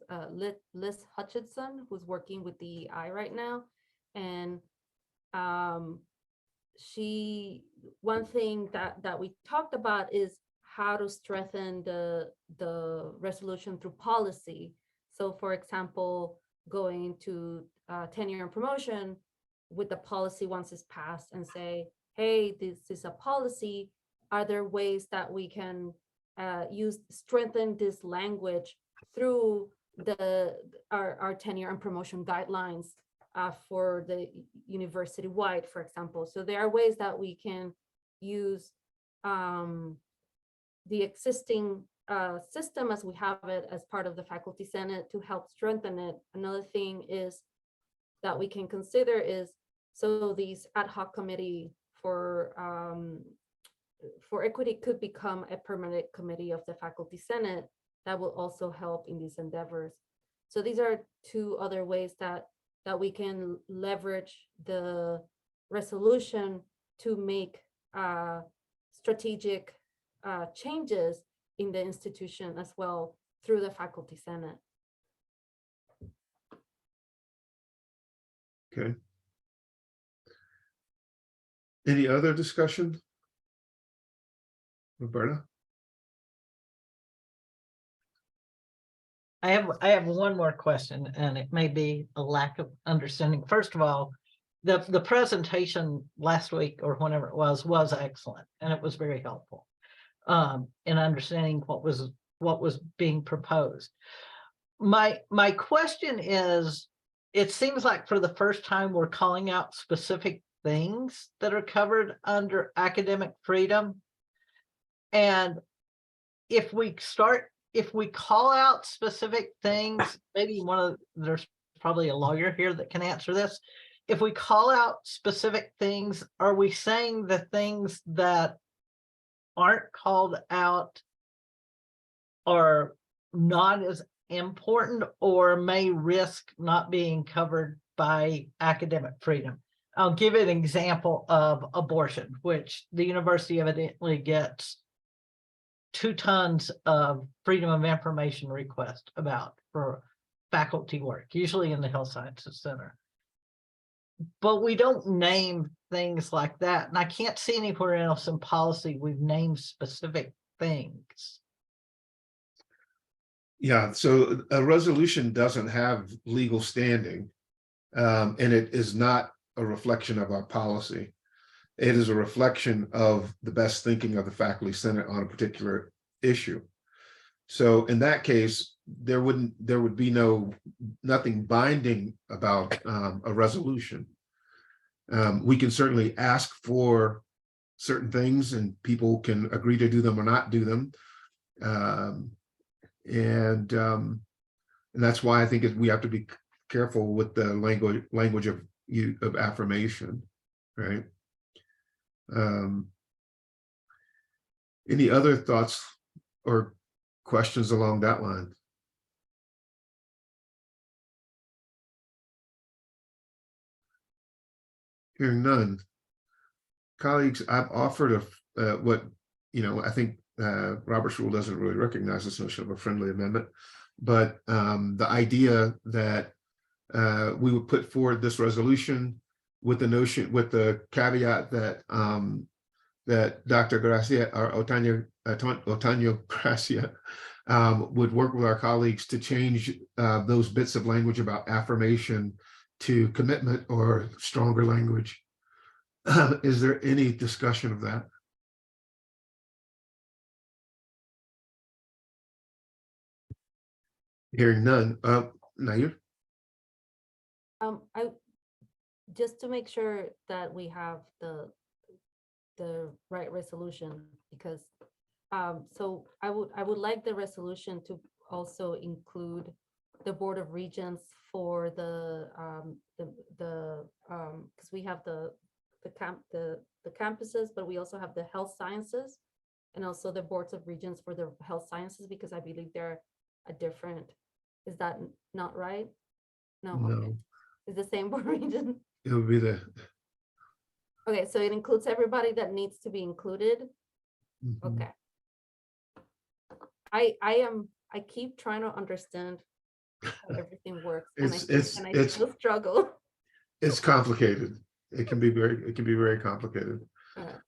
Liz Hutchinson, who's working with DEI right now. And one thing that we talked about is how to strengthen the resolution through policy. So for example, going to tenure and promotion with the policy once it's passed and say, hey, this is a policy. Are there ways that we can strengthen this language through our tenure and promotion guidelines for the university-wide, for example? So there are ways that we can use the existing system as we have it as part of the Faculty Senate to help strengthen it. Another thing is that we can consider is, so these ad hoc committee for equity could become a permanent committee of the Faculty Senate that will also help in these endeavors. So these are two other ways that we can leverage the resolution to make strategic changes in the institution as well through the Faculty Senate. Okay. Any other discussion? Roberta? I have one more question, and it may be a lack of understanding. First of all, the presentation last week or whenever it was excellent, and it was very helpful in understanding what was being proposed. My question is, it seems like for the first time we're calling out specific things that are covered under academic freedom. And if we call out specific things, maybe there's probably a lawyer here that can answer this. If we call out specific things, are we saying the things that aren't called out are not as important or may risk not being covered by academic freedom? I'll give an example of abortion, which the university evidently gets 2 tons of freedom of information request about for faculty work, usually in the Health Sciences Center. But we don't name things like that. And I can't see anywhere else in policy we've named specific things. Yeah, so a resolution doesn't have legal standing, and it is not a reflection of our policy. It is a reflection of the best thinking of the Faculty Senate on a particular issue. So in that case, there would be nothing binding about a resolution. We can certainly ask for certain things and people can agree to do them or not do them. And that's why I think we have to be careful with the language of affirmation, right? Any other thoughts or questions along that line? Hearing none. Colleagues, I've offered what, I think Robert's rule doesn't really recognize this notion of a friendly amendment, but the idea that we would put forward this resolution with the caveat that that Dr. Gracia or Otaño Gracia would work with our colleagues to change those bits of language about affirmation to commitment or stronger language. Is there any discussion of that? Hearing none. Nair? I just to make sure that we have the right resolution, because so I would like the resolution to also include the Board of Regents for the because we have the campuses, but we also have the health sciences and also the boards of regents for the health sciences, because I believe they're a different. Is that not right? No. No. Okay. It's the same board region. It would be the. Okay, so it includes everybody that needs to be included. Mhm. Okay. I keep trying to understand how everything works, and I still struggle. It's complicated. It can be very complicated. Uh,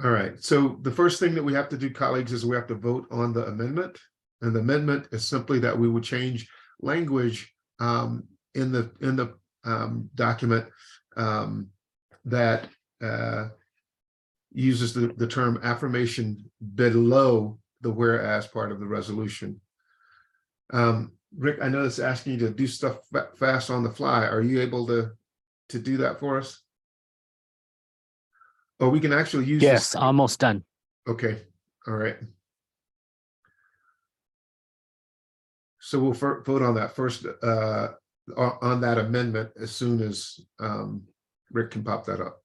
All right. So the first thing that we have to do, colleagues, is we have to vote on the amendment. And the amendment is simply that we would change language in the document that uses the term affirmation below the whereas part of the resolution. Rick, I know it's asking you to do stuff fast on the fly. Are you able to do that for us? Or we can actually use Yes, this. almost done. Okay, all right. So we'll vote on that first, on that amendment as soon as Rick can pop that up.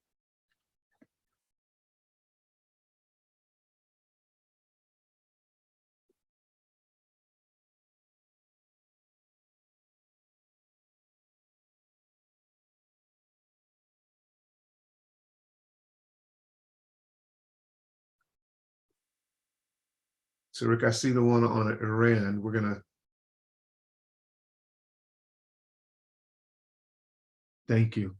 So Rick, I see the one on Iran. We're gonna. Thank you.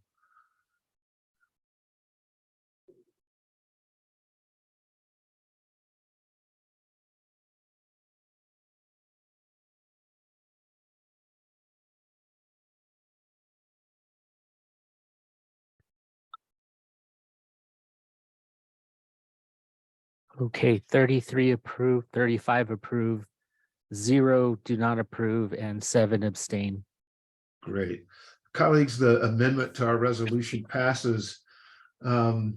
Okay, 33 approved, 35 approved, 0 do not approve, and 7 abstain. Great. Colleagues, the amendment to our resolution passes. The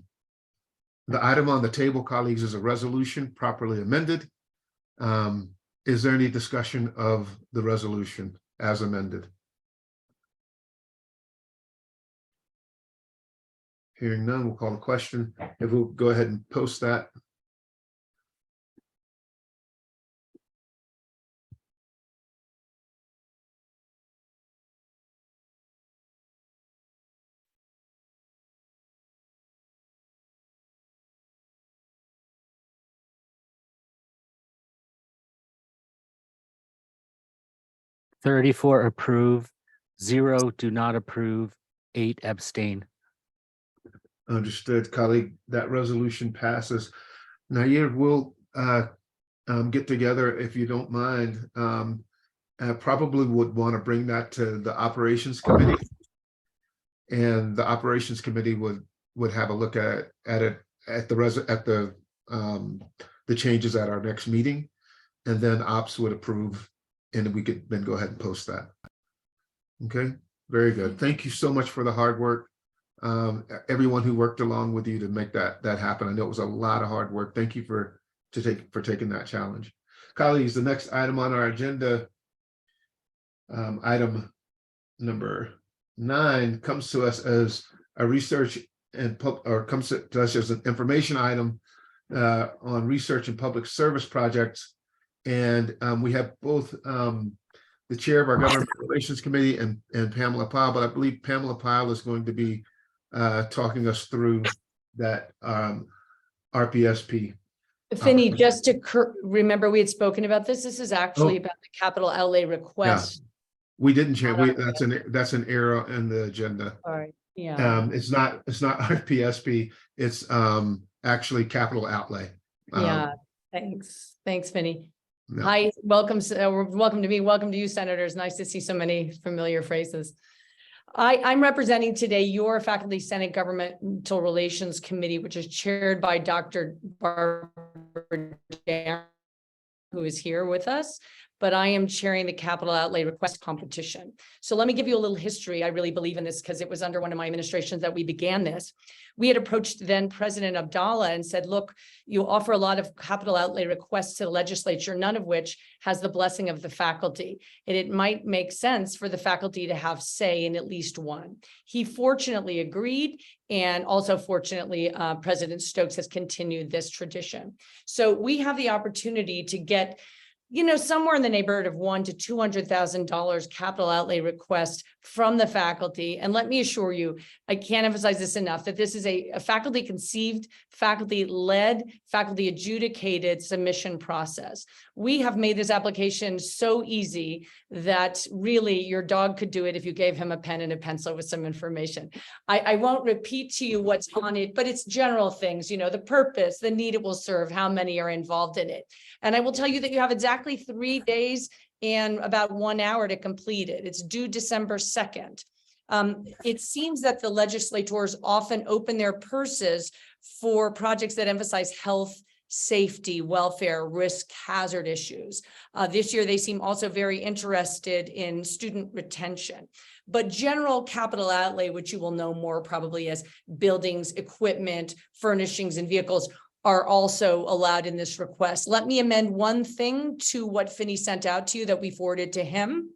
item on the table, colleagues, is a resolution properly amended. Is there any discussion of the resolution as amended? Hearing none, we'll call the question. If we'll go ahead and post that. Thirty-four approve, 0 do not approve, 8 abstain. Understood, colleague. That resolution passes. Nair, we'll get together if you don't mind. Probably would want to bring that to the operations committee. And the operations committee would have a look at it at the changes at our next meeting. And then ops would approve, and we could then go ahead and post that. Okay, very good. Thank you so much for the hard work. Everyone who worked along with you to make that happen. I know it was a lot of hard work. Thank you for taking that challenge. Colleagues, the next item on our agenda, item number 9, comes to us as a research and comes to us as an information item on research and public service projects. And we have both the chair of our government relations committee and Pamela Pyle, but I believe Pamela Pyle is going to be talking us through that RPSP. Finney, just to remember, we had spoken about this. This is actually about the capital outlay request. We didn't change. That's an error in the agenda. Sorry. Yeah. It's not RPSP. It's actually capital outlay. Yeah. Thanks, Finney. No. Hi, welcome to me. Welcome to you, senators. Nice to see so many familiar faces. I'm representing today your Faculty Senate Governmental Relations Committee, which is chaired by Dr. Barbara Darren, who is here with us, but I am chairing the capital outlay request competition. So let me give you a little history. I really believe in this because it was under one of my administrations that we began this. We had approached then President Abdallah and said, look, you offer a lot of capital outlay requests to the legislature, none of which has the blessing of the faculty. And it might make sense for the faculty to have say in at least one. He fortunately agreed. And also, fortunately, President Stokes has continued this tradition. So we have the opportunity to get somewhere in the neighborhood of $100,000 to $200,000 capital outlay request from the faculty. And let me assure you, I can't emphasize this enough, that this is a faculty conceived, faculty led, faculty adjudicated submission process. We have made this application so easy that really your dog could do it if you gave him a pen and a pencil with some information. I won't repeat to you what's on it, but it's general things, the purpose, the need it will serve, how many are involved in it. And I will tell you that you have exactly 3 days and about 1 hour to complete it. It's due December 2nd. It seems that the legislators often open their purses for projects that emphasize health, safety, welfare, risk, hazard issues. This year, they seem also very interested in student retention. But general capital outlay, which you will know more probably as buildings, equipment, furnishings, and vehicles, are also allowed in this request. Let me amend one thing to what Finney sent out to you that we forwarded to him.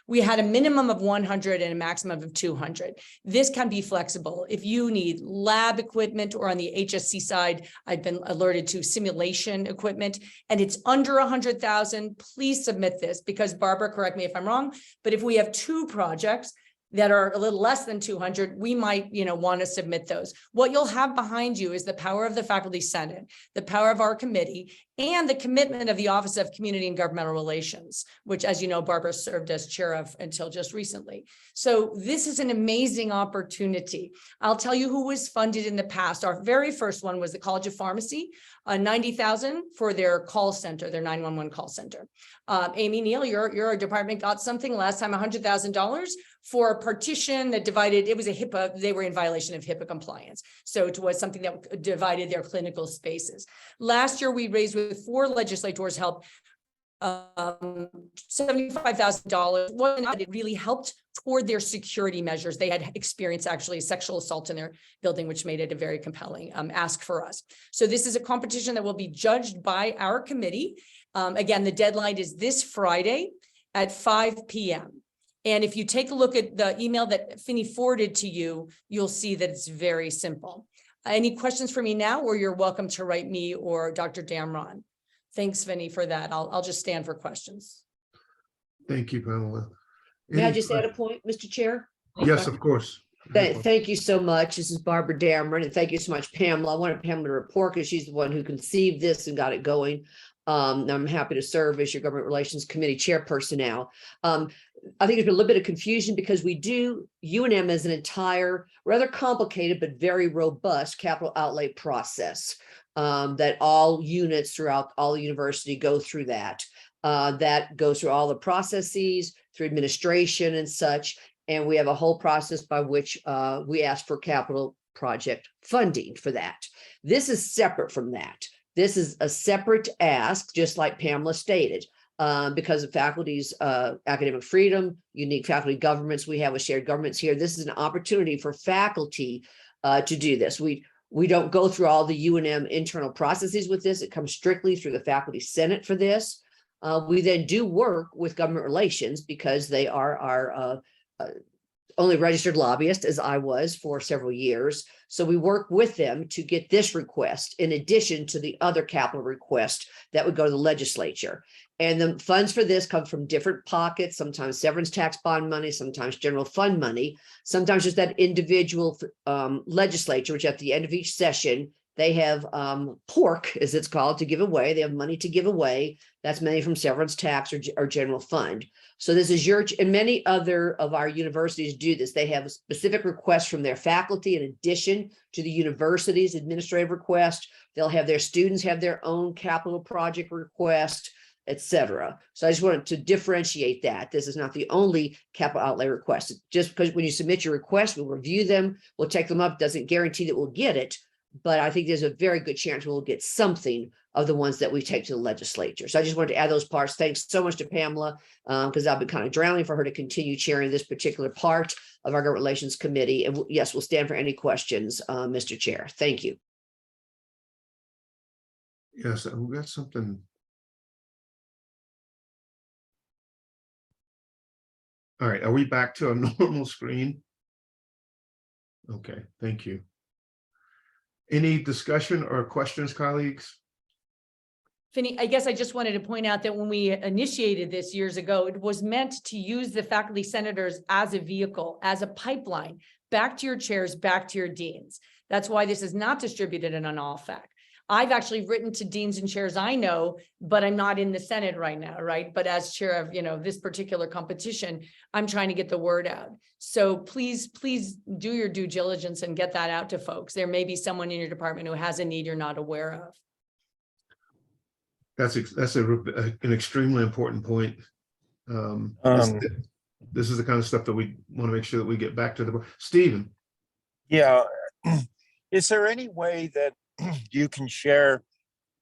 We had a minimum of 100 and a maximum of 200. This can be flexible. If you need lab equipment, or on the HSC side, I've been alerted to simulation equipment, and it's under 100,000, please submit this, because Barbara, correct me if I'm wrong, but if we have 2 projects that are a little less than 200, we might, want to submit those. What you'll have behind you is the power of the Faculty Senate, the power of our committee, and the commitment of the Office of Community and Governmental Relations, which, as you know, Barbara served as chair of until just recently. So this is an amazing opportunity. I'll tell you who was funded in the past. Our very first one was the College of Pharmacy, $90,000 for their call center, their 911 call center. Amy Neal, your department got something last time, $100,000 for a partition that divided, it was a HIPAA, they were in violation of HIPAA compliance. So it was something that divided their clinical spaces. Last year, we raised with 4 legislators' help $75,000. Wasn't it really helped toward their security measures. They had experienced actually sexual assault in their building, which made it a very compelling ask for us. So this is a competition that will be judged by our committee. Again, the deadline is this Friday at 5 p.m. And if you take a look at the email that Finney forwarded to you, you'll see that it's very simple. Any questions for me now, or you're welcome to write me or Dr. Damron. Thanks, Finney, for that. I'll just stand for questions. Thank you, Pamela. May I Any just add a que- point, Mr. Chair? Yes, of course. Thank you so much. This is Barbara Dameron, and thank you so much, Pamela. I wanted Pamela to report because she's the one who conceived this and got it going. I'm happy to serve as your Government Relations Committee chairperson now. I think there's been a little bit of confusion because we do UNM as an entire, rather complicated but very robust capital outlay process that all units throughout all the university go through that. That goes through all the processes, through administration and such. And we have a whole process by which we ask for capital project funding for that. This is separate from that. This is a separate ask, just like Pamela stated, because of faculty's academic freedom, unique faculty governments we have with shared governments here. This is an opportunity for faculty to do this. We don't go through all the UNM internal processes with this. It comes strictly through the faculty senate for this. We then do work with government relations because they are our only registered lobbyist, as I was for several years. So we work with them to get this request in addition to the other capital request that would go to the legislature. And the funds for this come from different pockets, sometimes severance tax bond money, sometimes general fund money, sometimes just that individual legislature, which at the end of each session, they have pork, as it's called, to give away. They have money to give away. That's money from severance tax or general fund. So this is and many other of our universities do this. They have a specific request from their faculty in addition to the university's administrative request. They'll have their students have their own capital project request, etc. So I just wanted to differentiate that. This is not the only capital outlay request. Just because when you submit your request, we'll review them, we'll take them up, doesn't guarantee that we'll get it. But I think there's a very good chance we'll get something of the ones that we take to the legislature. So I just wanted to add those parts. Thanks so much to Pamela, because I've been kind of drowning for her to continue chairing this particular part of our Government Relations Committee. And yes, we'll stand for any questions, Mr. Chair. Thank you. Yes, we got something. All right, are we back to a normal screen? Okay, thank you. Any discussion or questions, colleagues? Finney, I guess I just wanted to point out that when we initiated this years ago, it was meant to use the faculty senators as a vehicle, as a pipeline, back to your chairs, back to your deans. That's why this is not distributed in an all fac. I've actually written to deans and chairs I know, but I'm not in the Senate right now, right? But as chair of, this particular competition, I'm trying to get the word out. So please do your due diligence and get that out to folks. There may be someone in your department who has a need you're not aware of. That's an extremely important point. This is the kind of stuff that we want to make sure that we get back to the board. Stephen. Yeah. Is there any way that you can share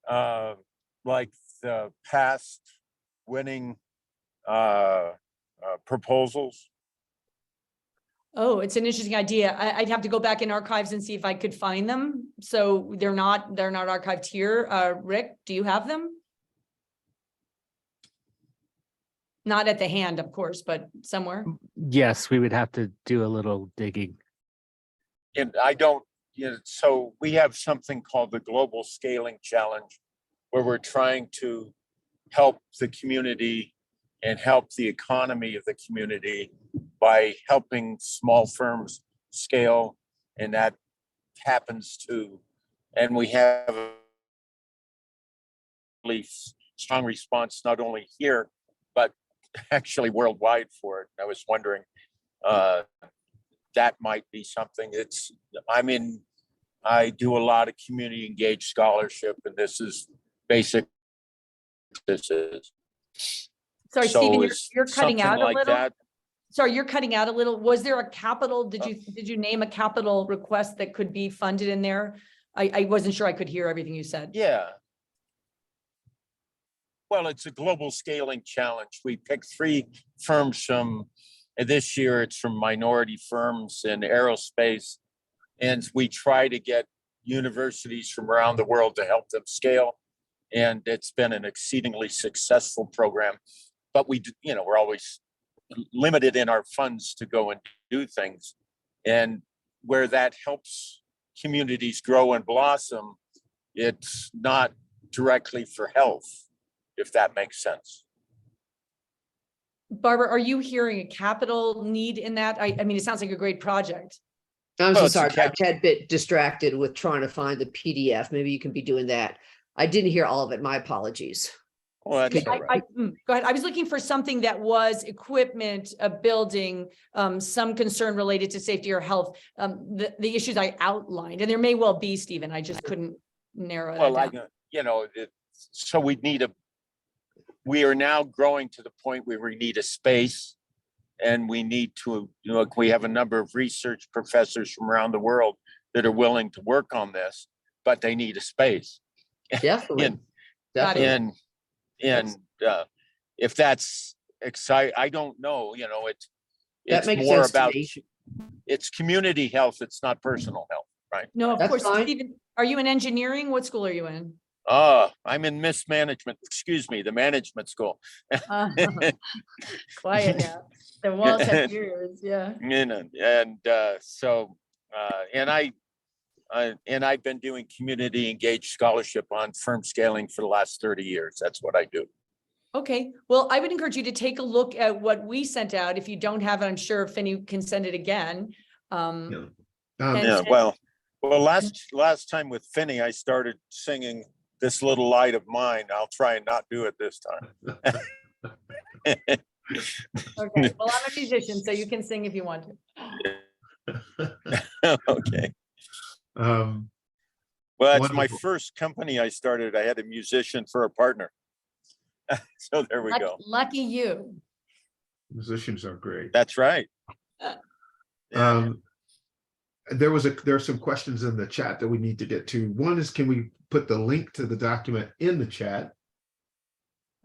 like the past winning proposals? Oh, it's an interesting idea. I'd have to go back in archives and see if I could find them. So they're not archived here. Rick, do you have them? Not at the hand, of course, but somewhere. Yes, we would have to do a little digging. And so we have something called the Global Scaling Challenge, where we're trying to help the community and help the economy of the community by helping small firms scale. And that happens and we have a really strong response, not only here, but actually worldwide for it. I was wondering, that might be something. I do a lot of community engaged scholarship, and this is basic. Sorry, So Stephen, is you're cutting out something a like little. that. Sorry, you're cutting out a little. Was there a capital? Did you name a capital request that could be funded in there? I wasn't sure I could hear everything you said. Yeah. Well, it's a global scaling challenge. We picked 3 firms from, this year it's from minority firms in aerospace. And we try to get universities from around the world to help them scale. And it's been an exceedingly successful program. But we're always limited in our funds to go and do things. And where that helps communities grow and blossom, it's not directly for health, if that makes sense. Barbara, are you hearing a capital need in that? I mean, it sounds like a great project. I'm Well, so it's a sorry, I'm a cap- tad bit distracted with trying to find the PDF. Maybe you can be doing that. I didn't hear all of it. My apologies. Well, that's all right. Go ahead. I was looking for something that was equipment, a building, some concern related to safety or health, the issues I outlined, and there may well be, Stephen, I just couldn't narrow that Well, down. so we are now growing to the point where we need a space, and we need to, we have a number of research professors from around the world that are willing to work on this, but they need a space. Definitely. And, Got it. and if that's exciting, I don't know, That it's makes more sense to about, me. it's community health, it's not personal health, right? No, of That's course, fine. Stephen, are you in engineering? What school are you in? I'm in the management school. Quiet now. The walls have ears, yeah. And I've been doing community engaged scholarship on firm scaling for the last 30 years. That's what I do. Okay, well, I would encourage you to take a look at what we sent out. If you don't have it, I'm sure Finney can send it again. Yeah. And- Yeah, well, last time with Finney, I started singing This Little Light of Mine. I'll try and not do it this time. Okay, well, I'm a musician, so you can sing if you want to. Okay. Um, Well, it's my Wonderful. first company I started. I had a musician for a partner. So there we go. Lucky you. musicians are great. That's right. There are some questions in the chat that we need to get to. One is, can we put the link to the document in the chat?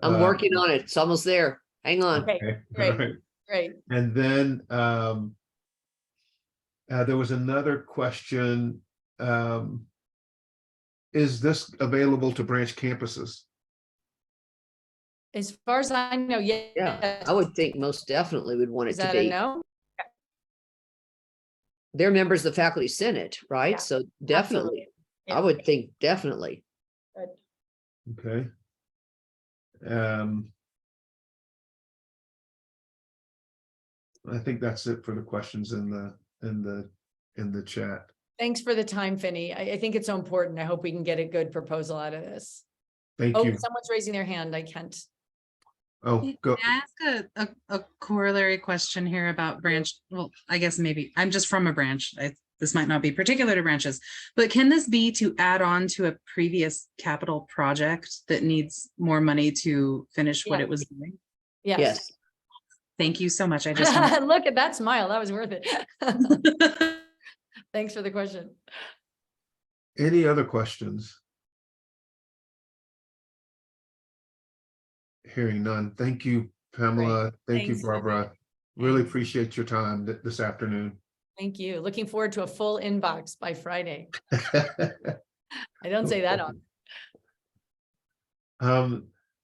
I'm working on it. It's almost there. Hang on. Okay, great. All right. great. And then there was another question. Is this available to branch campuses? As far as I know, Yeah, yeah. I would think most definitely would want it Is to that a be. no? They're members of the faculty senate, right? Yeah, So definitely, I would think definitely. Okay. I think that's it for the questions in the chat. Thanks for the time, Finney. I think it's so important. I hope we can get a good proposal out of this. Thank Oh, you. someone's raising their hand. I can't. Oh, go. Can I ask a corollary question here about branch? Well, I guess maybe I'm just from a branch. This might not be particular to branches, but can this be to add on to a previous capital project that needs more money to finish what Yeah. it was doing? Yes. Thank you so much. I just wanted- Look at that smile. That was worth it. Thanks for the question. Any other questions? Hearing none. Thank you, Pamela. Thank you, Thanks, Barbara. Really appreciate your time this afternoon. Thank you. Looking forward to a full inbox by Friday. I don't say that on.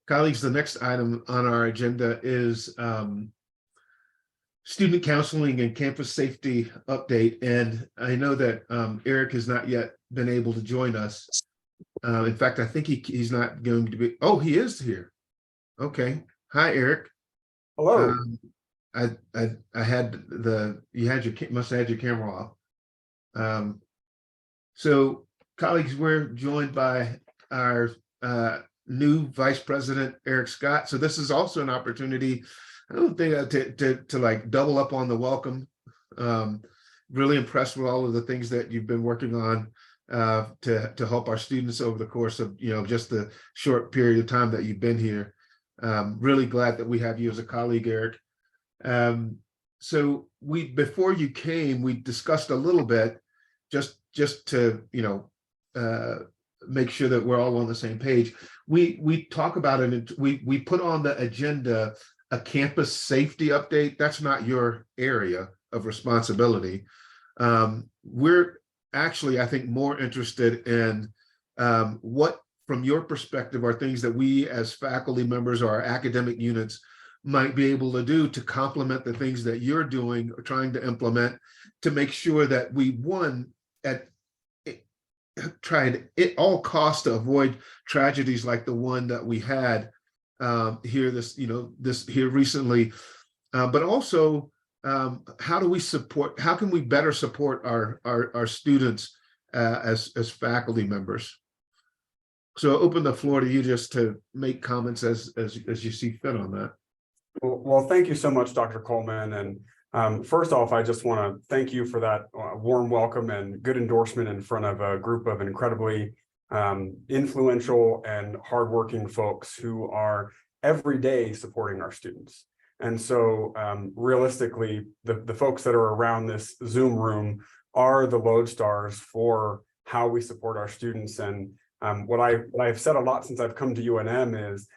Colleagues, the next item on our agenda is student counseling and campus safety update. And I know that Eric has not yet been able to join us. In fact, I think he's not going to be. Oh, he is here. Okay. Hi, Eric. Hello. I had must have had your camera off. So colleagues, we're joined by our new Vice President, Eric Scott. So this is also an opportunity, I don't think to like double up on the welcome. Really impressed with all of the things that you've been working on to help our students over the course of, just the short period of time that you've been here. Really glad that we have you as a colleague, Eric. So before you came, we discussed a little bit, just to, make sure that we're all on the same page. We talk about it, and we put on the agenda a campus safety update. That's not your area of responsibility. We're actually, I think, more interested in what, from your perspective, are things that we as faculty members or our academic units might be able to do to complement the things that you're doing or trying to implement to make sure that we, one, tried at all costs to avoid tragedies like the one that we had here recently, but also how can we better support our students as faculty members? So open the floor to you just to make comments as you see fit on that. Well, thank you so much, Dr. Coleman. And first off, I just want to thank you for that warm welcome and good endorsement in front of a group of incredibly influential and hardworking folks who are every day supporting our students. And so realistically, the folks that are around this Zoom room are the lodestars for how we support our students. And what I've said a lot since I've come to UNM is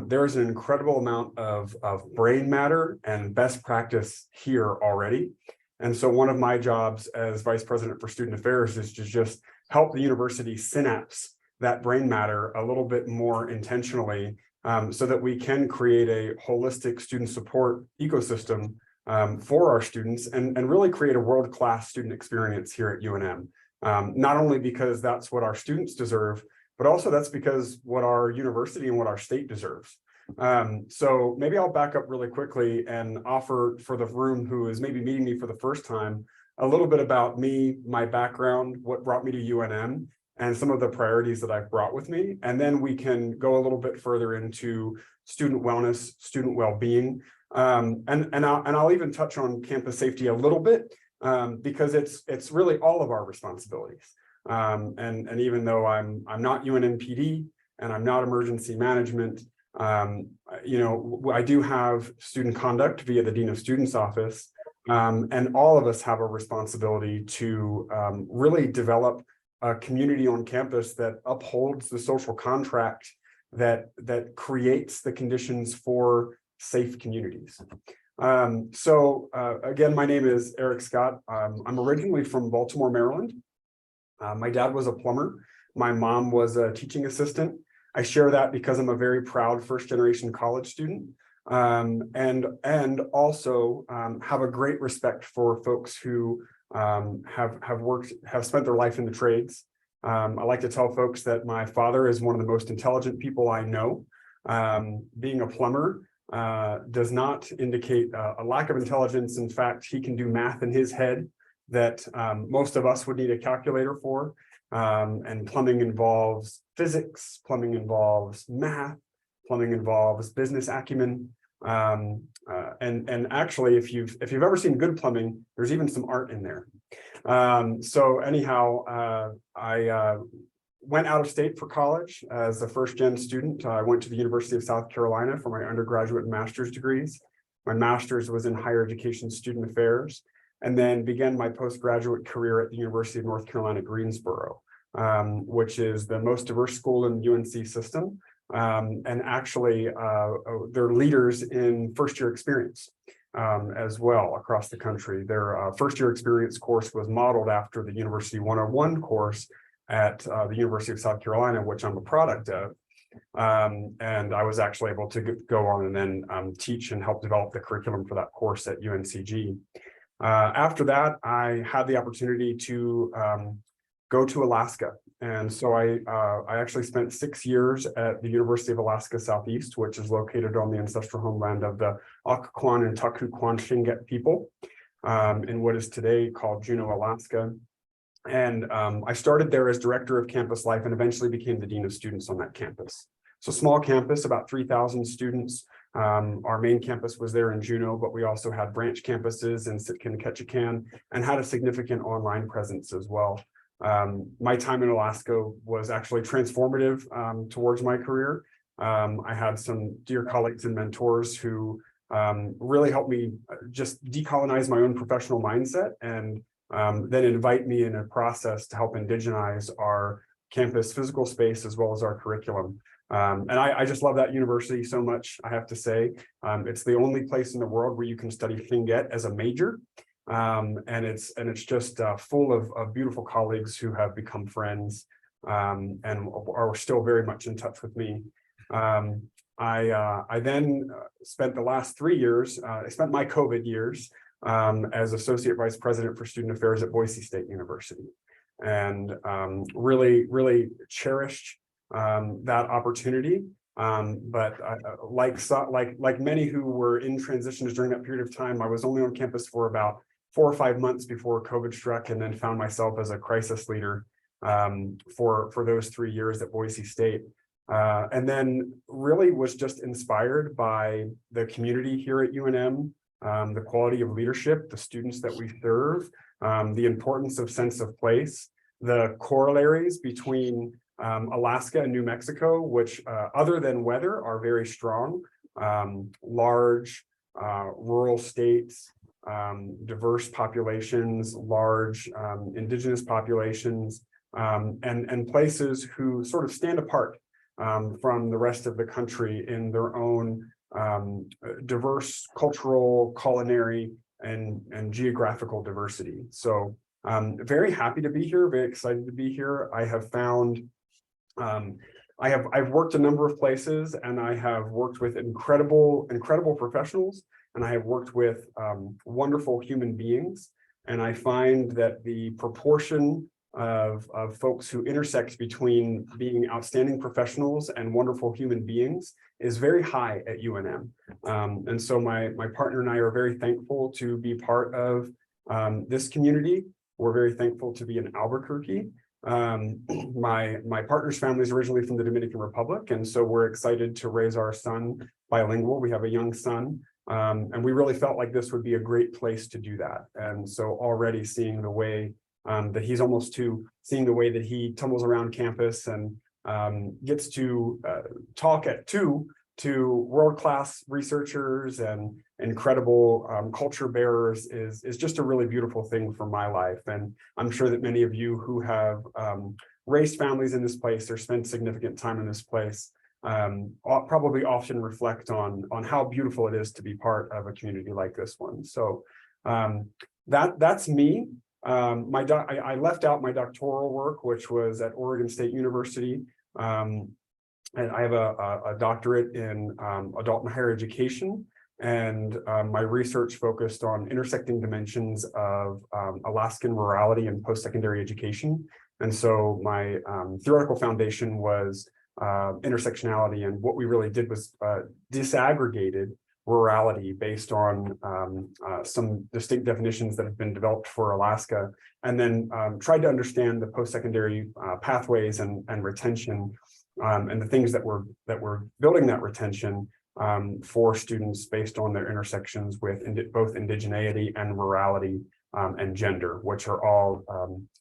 there's an incredible amount of brain matter and best practice here already. And so one of my jobs as Vice President for Student Affairs is to just help the university synapse that brain matter a little bit more intentionally so that we can create a holistic student support ecosystem for our students and really create a world-class student experience here at UNM. Not only because that's what our students deserve, but also that's because what our university and what our state deserves. So maybe I'll back up really quickly and offer for the room who is maybe meeting me for the first time, a little bit about me, my background, what brought me to UNM, and some of the priorities that I've brought with me. And then we can go a little bit further into student wellness, student well-being. And I'll even touch on campus safety a little bit because it's really all of our responsibilities. And even though I'm not UNMPD and I'm not emergency management, I do have student conduct via the Dean of Students office. And all of us have a responsibility to really develop a community on campus that upholds the social contract that creates the conditions for safe communities. Again, my name is Eric Scott. I'm originally from Baltimore, Maryland. My dad was a plumber. My mom was a teaching assistant. I share that because I'm a very proud first-generation college student, and also have a great respect for folks who have spent their life in the trades. I like to tell folks that my father is one of the most intelligent people I know. Being a plumber does not indicate a lack of intelligence. In fact, he can do math in his head that most of us would need a calculator for. And plumbing involves physics, plumbing involves math, plumbing involves business acumen. And actually, if you've ever seen good plumbing, there's even some art in there. So anyhow, I went out of state for college as a first-gen student. I went to the University of South Carolina for my undergraduate and master's degrees. My master's was in higher education student affairs, and then began my postgraduate career at the University of North Carolina, Greensboro, which is the most diverse school in the UNC system. And actually, they're leaders in first-year experience as well across the country. Their first-year experience course was modeled after the University 101 course at the University of South Carolina, which I'm a product of. And I was actually able to go on and then teach and help develop the curriculum for that course at UNCG. After that, I had the opportunity to go to Alaska. And so I actually spent 6 years at the University of Alaska Southeast, which is located on the ancestral homeland of the Occoquan and Tuckhuquan Shinget people in what is today called Juneau, Alaska. And I started there as director of campus life and eventually became the dean of students on that campus. So small campus, about 3,000 students. Our main campus was there in Juneau, but we also had branch campuses in Sitka and Ketchikan and had a significant online presence as well. My time in Alaska was actually transformative towards my career. I had some dear colleagues and mentors who really helped me just decolonize my own professional mindset and then invite me in a process to help indigenize our campus physical space as well as our curriculum. And I just love that university so much, I have to say. It's the only place in the world where you can study Finget as a major. And it's just full of beautiful colleagues who have become friends and are still very much in touch with me. I then spent the last 3 years, I spent my COVID years as Associate Vice President for Student Affairs at Boise State University, and really cherished that opportunity. But like many who were in transitions during that period of time, I was only on campus for about 4 or 5 months before COVID struck, and then found myself as a crisis leader for those 3 years at Boise State. And then really was just inspired by the community here at UNM, the quality of leadership, the students that we serve, the importance of sense of place, the corollaries between Alaska and New Mexico, which other than weather are very strong, large rural states, diverse populations, large indigenous populations, and places who sort of stand apart from the rest of the country in their own diverse cultural, culinary, and geographical diversity. So very happy to be here, very excited to be here. I have found, I've worked a number of places, and I have worked with incredible professionals, and I have worked with wonderful human beings. And I find that the proportion of folks who intersect between being outstanding professionals and wonderful human beings is very high at UNM. And so my partner and I are very thankful to be part of this community. We're very thankful to be in Albuquerque. My partner's family is originally from the Dominican Republic, and so we're excited to raise our son bilingual. We have a young son, and we really felt like this would be a great place to do that. And so already seeing the way that he's almost 2, seeing the way that he tumbles around campus and gets to talk at 2 to world-class researchers and incredible culture bearers is just a really beautiful thing for my life. And I'm sure that many of you who have raised families in this place or spent significant time in this place probably often reflect on how beautiful it is to be part of a community like this one. So that's me. I left out my doctoral work, which was at Oregon State University. And I have a doctorate in adult and higher education. And my research focused on intersecting dimensions of Alaskan rurality and post-secondary education. And so my theoretical foundation was intersectionality. And what we really did was disaggregated rurality based on some distinct definitions that have been developed for Alaska, and then tried to understand the post-secondary pathways and retention and the things that were building that retention for students based on their intersections with both indigeneity and rurality and gender, which are all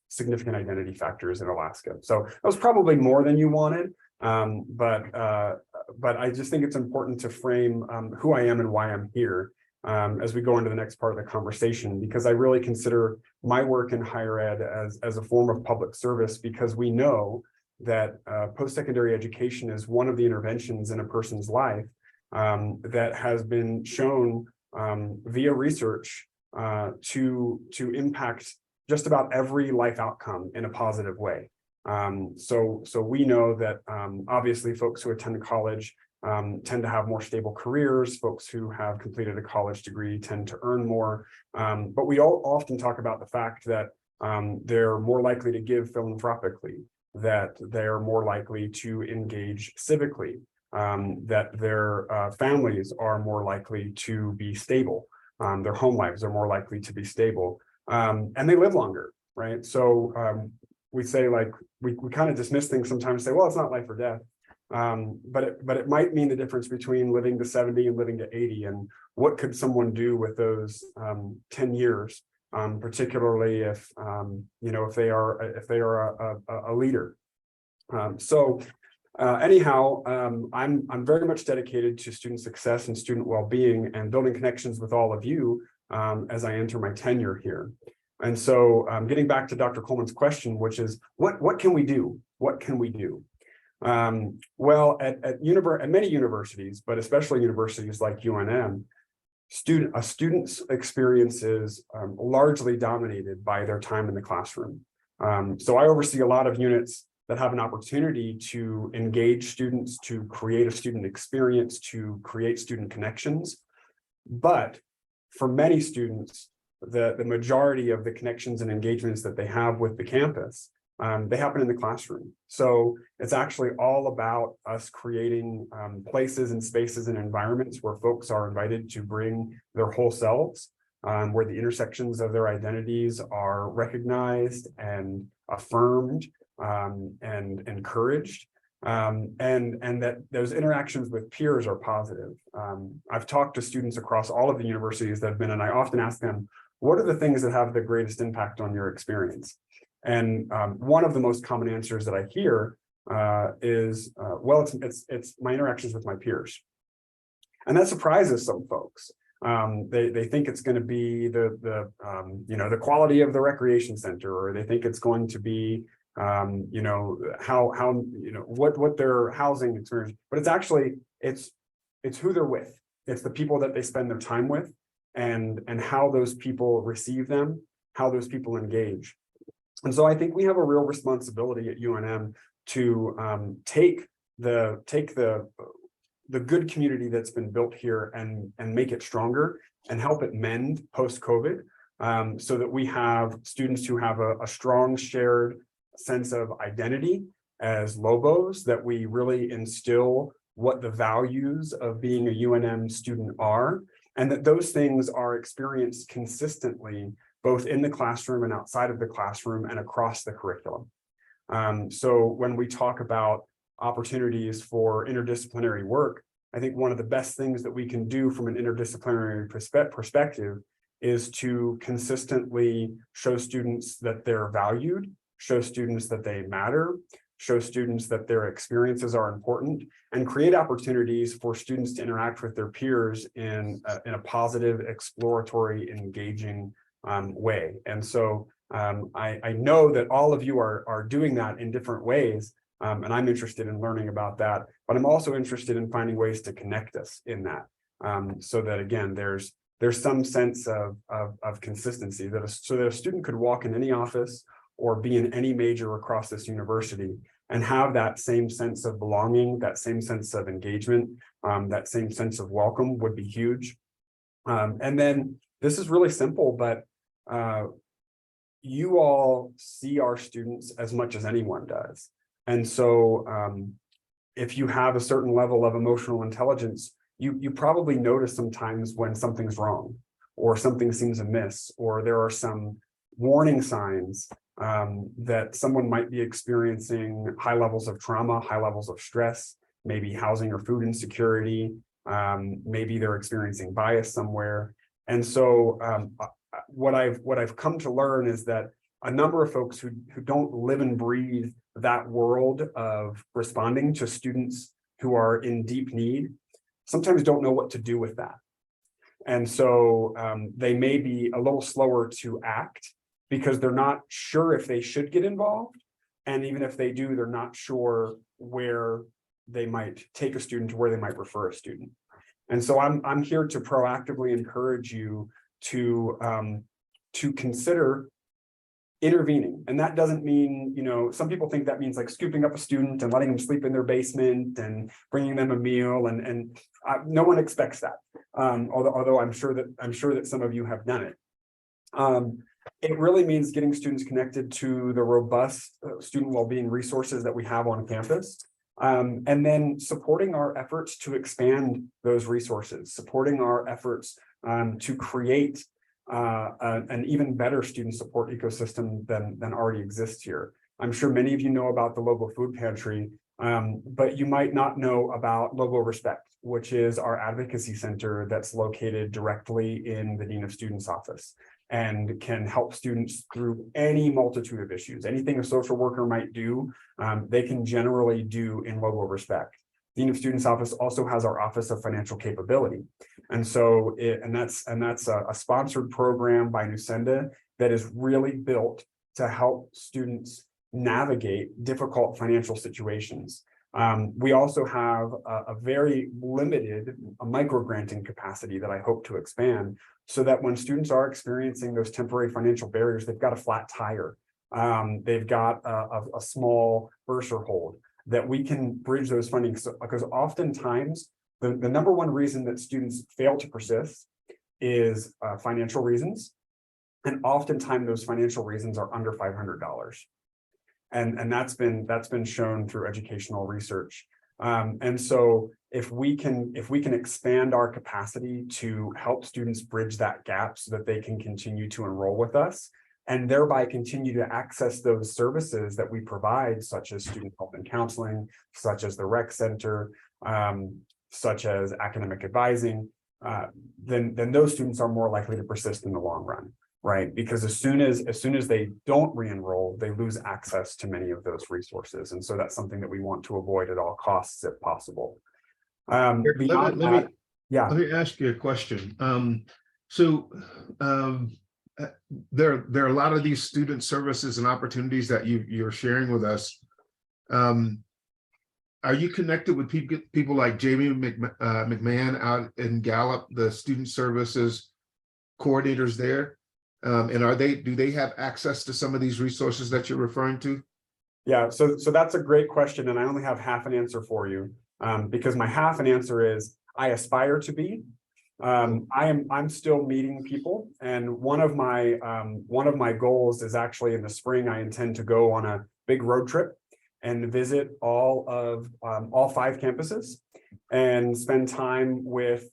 significant identity factors in Alaska. So that was probably more than you wanted, but I just think it's important to frame who I am and why I'm here as we go into the next part of the conversation, because I really consider my work in higher ed as a form of public service, because we know that post-secondary education is one of the interventions in a person's life that has been shown via research to impact just about every life outcome in a positive way. So we know that obviously folks who attend college tend to have more stable careers. Folks who have completed a college degree tend to earn more. But we all often talk about the fact that they're more likely to give philanthropically, that they're more likely to engage civically, that their families are more likely to be stable. Their home lives are more likely to be stable, and they live longer, right? So we say, like, we kind of dismiss things sometimes, say, well, it's not life or death. But it might mean the difference between living to 70 and living to 80. And what could someone do with those 10 years, particularly if if they are a leader. Anyhow, I'm very much dedicated to student success and student well-being and building connections with all of you as I enter my tenure here. And so getting back to Dr. Coleman's question, which is what can we do? What can we do? Well, at many universities, but especially universities like UNM, a student's experience is largely dominated by their time in the classroom. So I oversee a lot of units that have an opportunity to engage students, to create a student experience, to create student connections. But for many students, the majority of the connections and engagements that they have with the campus, they happen in the classroom. So it's actually all about us creating places and spaces and environments where folks are invited to bring their whole selves, where the intersections of their identities are recognized and affirmed and encouraged, and that those interactions with peers are positive. I've talked to students across all of the universities that have been, and I often ask them, what are the things that have the greatest impact on your experience? And one of the most common answers that I hear is, well, it's my interactions with my peers. And that surprises some folks. They think it's going to be the quality of the recreation center, or they think it's going to be what their housing experience, but it's actually it's who they're with. It's the people that they spend their time with, and how those people receive them, how those people engage. And so I think we have a real responsibility at UNM to take the good community that's been built here and make it stronger and help it mend post-COVID, so that we have students who have a strong shared sense of identity as Lobos, that we really instill what the values of being a UNM student are, and that those things are experienced consistently, both in the classroom and outside of the classroom and across the curriculum. So when we talk about opportunities for interdisciplinary work, I think one of the best things that we can do from an interdisciplinary perspective is to consistently show students that they're valued, show students that they matter, show students that their experiences are important, and create opportunities for students to interact with their peers in a positive, exploratory, engaging way. And so I know that all of you are doing that in different ways, and I'm interested in learning about that, but I'm also interested in finding ways to connect us in that, so that again, there's some sense of consistency, so that a student could walk in any office or be in any major across this university and have that same sense of belonging, that same sense of engagement, that same sense of welcome would be huge. And then this is really simple, but you all see our students as much as anyone does. And so if you have a certain level of emotional intelligence, you probably notice sometimes when something's wrong, or something seems amiss, or there are some warning signs that someone might be experiencing high levels of trauma, high levels of stress, maybe housing or food insecurity, maybe they're experiencing bias somewhere. And so what I've come to learn is that a number of folks who don't live and breathe that world of responding to students who are in deep need sometimes don't know what to do with that. And so they may be a little slower to act because they're not sure if they should get involved. And even if they do, they're not sure where they might take a student, to where they might refer a student. And so I'm here to proactively encourage you to consider intervening. And that doesn't mean, some people think that means like scooping up a student and letting them sleep in their basement and bringing them a meal, and no one expects that. Although I'm sure that some of you have done it. It really means getting students connected to the robust student well-being resources that we have on campus, and then supporting our efforts to expand those resources, supporting our efforts to create an even better student support ecosystem than already exists here. I'm sure many of you know about the Lobo Food Pantry, but you might not know about Lobo Respect, which is our advocacy center that's located directly in the Dean of Students office and can help students through any multitude of issues. Anything a social worker might do, they can generally do in Lobo Respect. Dean of Students office also has our Office of Financial Capability. And so that's a sponsored program by Nusenda, that is really built to help students navigate difficult financial situations. We also have a very limited micro granting capacity that I hope to expand, so that when students are experiencing those temporary financial barriers, they've got a flat tire. They've got a small bursar hold, that we can bridge those funding. So, because oftentimes the number one reason that students fail to persist is financial reasons. And oftentimes those financial reasons are under $500. And that's been shown through educational research. And so if we can expand our capacity to help students bridge that gap so that they can continue to enroll with us, and thereby continue to access those services that we provide, such as student help and counseling, such as the rec center, such as academic advising, then those students are more likely to persist in the long run, right? Because as soon as they don't re-enroll, they lose access to many of those resources. And so that's something that we want to avoid at all costs if possible. Let me ask you a question. There are a lot of these student services and opportunities that you're sharing with us. Are you connected with people like Jamie McMahon out in Gallup, the student services coordinators there? And do they have access to some of these resources that you're referring to? Yeah, so that's a great question, and I only have half an answer for you, because my half an answer is I aspire to be. I'm still meeting people, and one of my goals is actually in the spring. I intend to go on a big road trip and visit all 5 campuses and spend time with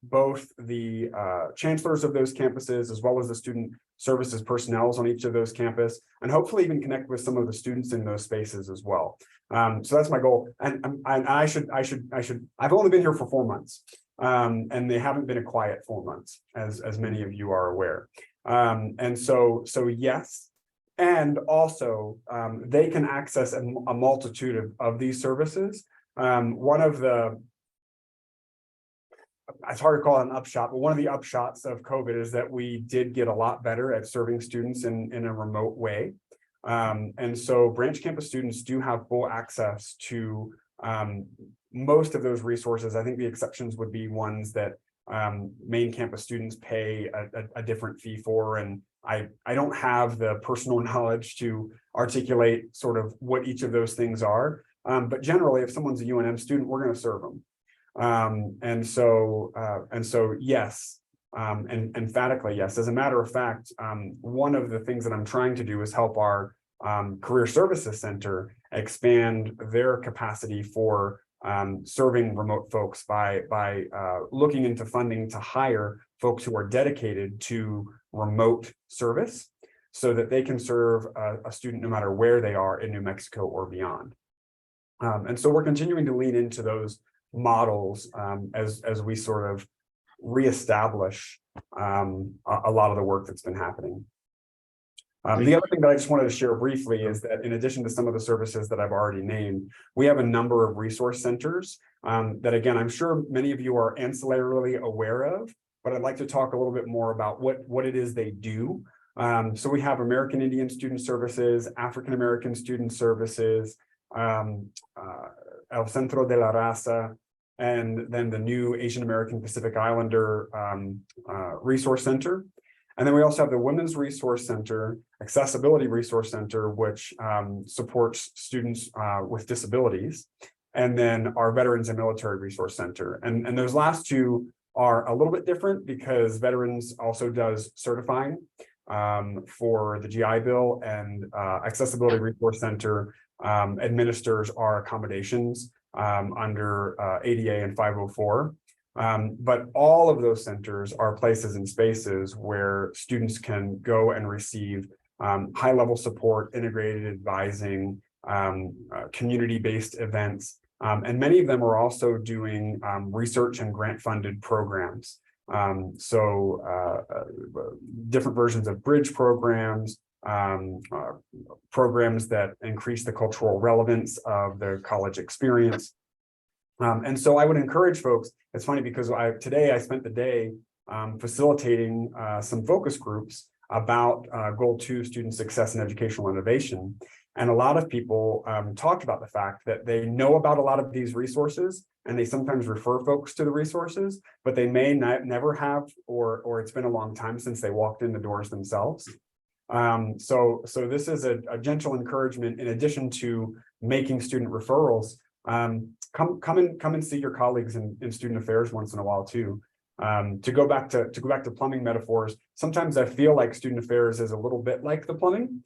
both the chancellors of those campuses, as well as the student services personnel on each of those campuses, and hopefully even connect with some of the students in those spaces as well. So that's my goal. And I've only been here for 4 months, and they haven't been a quiet 4 months, as many of you are aware. And so yes. And also, they can access a multitude of these services. It's hard to call it an upshot, but one of the upshots of COVID is that we did get a lot better at serving students in a remote way. And so branch campus students do have full access to most of those resources. I think the exceptions would be ones that main campus students pay a different fee for, and I don't have the personal knowledge to articulate sort of what each of those things are. But generally, if someone's a UNM student, we're going to serve them. And so yes, and emphatically yes. As a matter of fact, one of the things that I'm trying to do is help our Career Services Center expand their capacity for serving remote folks by looking into funding to hire folks who are dedicated to remote service, so that they can serve a student no matter where they are in New Mexico or beyond. And so we're continuing to lean into those models as we sort of reestablish a lot of the work that's been happening. The other thing that I just wanted to share briefly is that in addition to some of the services that I've already named, we have a number of resource centers that, again, I'm sure many of you are ancillarily aware of, but I'd like to talk a little bit more about what it is they do. So we have American Indian Student Services, African American Student Services, El Centro de la Raza, and then the new Asian American Pacific Islander Resource Center. And then we also have the Women's Resource Center, Accessibility Resource Center, which supports students with disabilities, and then our Veterans and Military Resource Center. And those last two are a little bit different because Veterans also does certifying for the GI Bill, and Accessibility Resource Center administers our accommodations under ADA and 504. But all of those centers are places and spaces where students can go and receive high-level support, integrated advising, community-based events. And many of them are also doing research and grant-funded programs. Different versions of bridge programs, programs that increase the cultural relevance of the college experience. And so I would encourage folks. It's funny because today I spent the day facilitating some focus groups about Goal 2, student success and educational innovation. And a lot of people talked about the fact that they know about a lot of these resources and they sometimes refer folks to the resources, but they may never have, or it's been a long time since they walked in the doors themselves. So this is a gentle encouragement in addition to making student referrals. Come and see your colleagues in student affairs once in a while too. To go back to plumbing metaphors, sometimes I feel like student affairs is a little bit like the plumbing,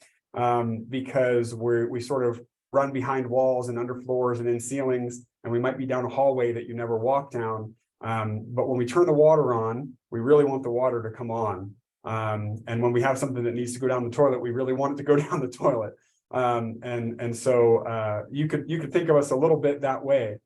because we sort of run behind walls and under floors and in ceilings, and we might be down a hallway that you never walk down. But when we turn the water on, we really want the water to come on. And when we have something that needs to go down the toilet, we really want it to go down the toilet. So you could think of us a little bit that way.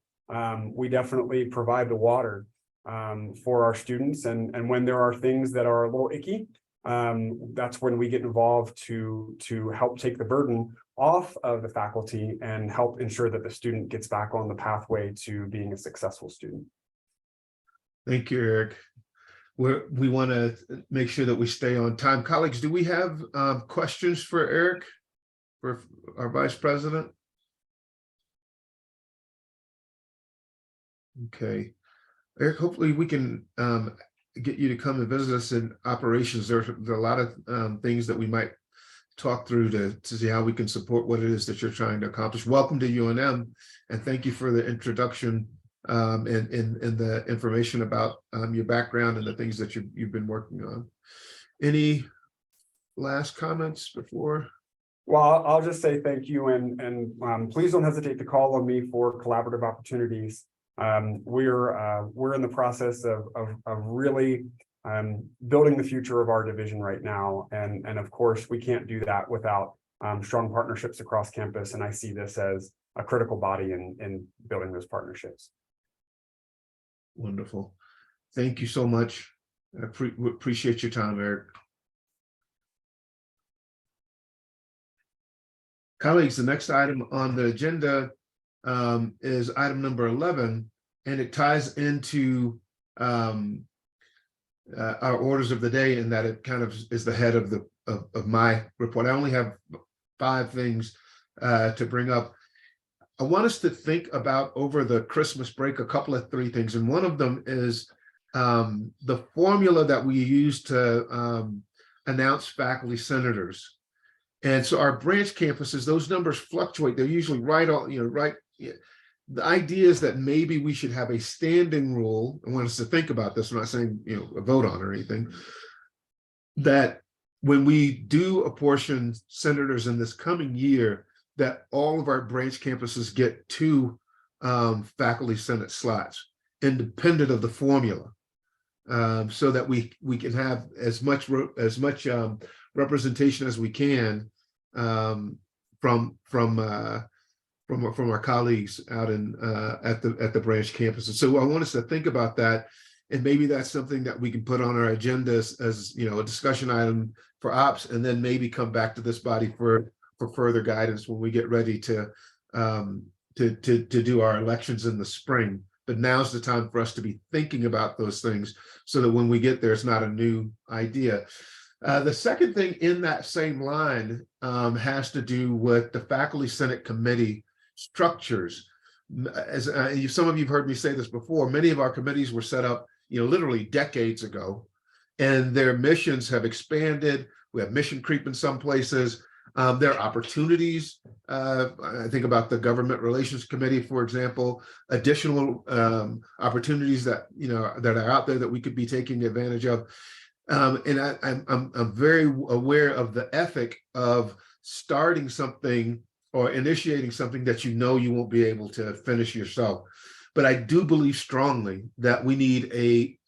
We definitely provide the water for our students, and when there are things that are a little icky, that's when we get involved to help take the burden off of the faculty and help ensure that the student gets back on the pathway to being a successful student. Thank you, Eric. We want to make sure that we stay on time. Colleagues, do we have questions for Eric, for our Vice President? Okay. Eric, hopefully we can get you to come and visit us in operations. There are a lot of things that we might talk through to see how we can support what it is that you're trying to accomplish. Welcome to UNM, and thank you for the introduction and the information about your background and the things that you've been working on. Any last comments before? Well, I'll just say thank you, and please don't hesitate to call on me for collaborative opportunities. We're in the process of really building the future of our division right now, and of course we can't do that without strong partnerships across campus, and I see this as a critical body in building those partnerships. Wonderful. Thank you so much. I appreciate your time, Eric. Colleagues, the next item on the agenda is item number 11, and it ties into our orders of the day, in that it kind of is the head of my report. I only have 5 things to bring up. I want us to think about, over the Christmas break, a couple of 3 things, and one of them is the formula that we use to announce faculty senators. And so our branch campuses, those numbers fluctuate. They're usually right on, the idea is that maybe we should have a standing rule. I want us to think about this. I'm not saying, a vote on or anything, that when we do apportion senators in this coming year, that all of our branch campuses get 2 faculty senate slots, independent of the formula, so that we can have as much representation as we can from our colleagues out in at the branch campuses. So I want us to think about that, and maybe that's something that we can put on our agenda as a discussion item for ops, and then maybe come back to this body for further guidance when we get ready to do our elections in the spring. But now's the time for us to be thinking about those things, so that when we get there, it's not a new idea. The second thing in that same line has to do with the Faculty Senate Committee structures. As some of you have heard me say this before, many of our committees were set up, literally decades ago, and their missions have expanded. We have mission creep in some places. There are opportunities. I think about the Government Relations Committee, for example, additional opportunities that that are out there that we could be taking advantage of. And I'm very aware of the ethic of starting something or initiating something that you won't be able to finish yourself. But I do believe strongly that we need a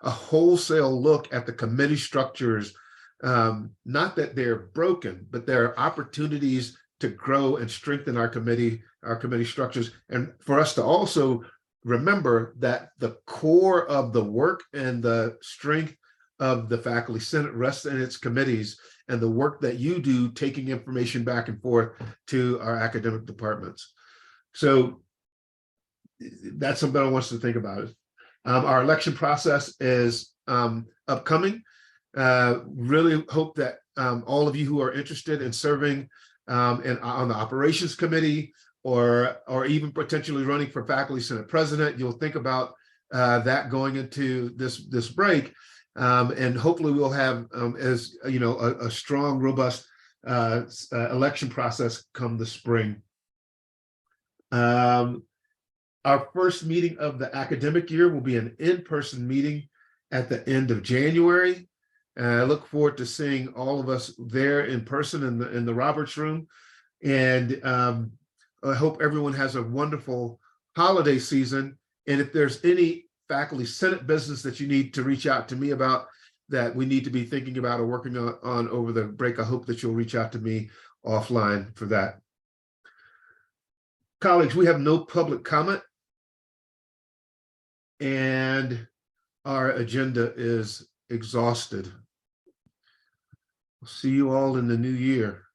wholesale look at the committee structures. Not that they're broken, but there are opportunities to grow and strengthen our committee structures, and for us to also remember that the core of the work and the strength of the Faculty Senate rests in its committees, and the work that you do taking information back and forth to our academic departments. So that's something I want us to think about. Our election process is upcoming. Really hope that all of you who are interested in serving and on the operations committee or even potentially running for faculty senate president, you'll think about that going into this break. And hopefully we'll have, as you know, a strong, robust election process come the spring. Our first meeting of the academic year will be an in-person meeting at the end of January. I look forward to seeing all of us there in person in the Roberts Room. And I hope everyone has a wonderful holiday season. And if there's any faculty senate business that you need to reach out to me about, that we need to be thinking about or working on over the break, I hope that you'll reach out to me offline for that. Colleagues, we have no public comment. And our agenda is exhausted. See you all in the new year.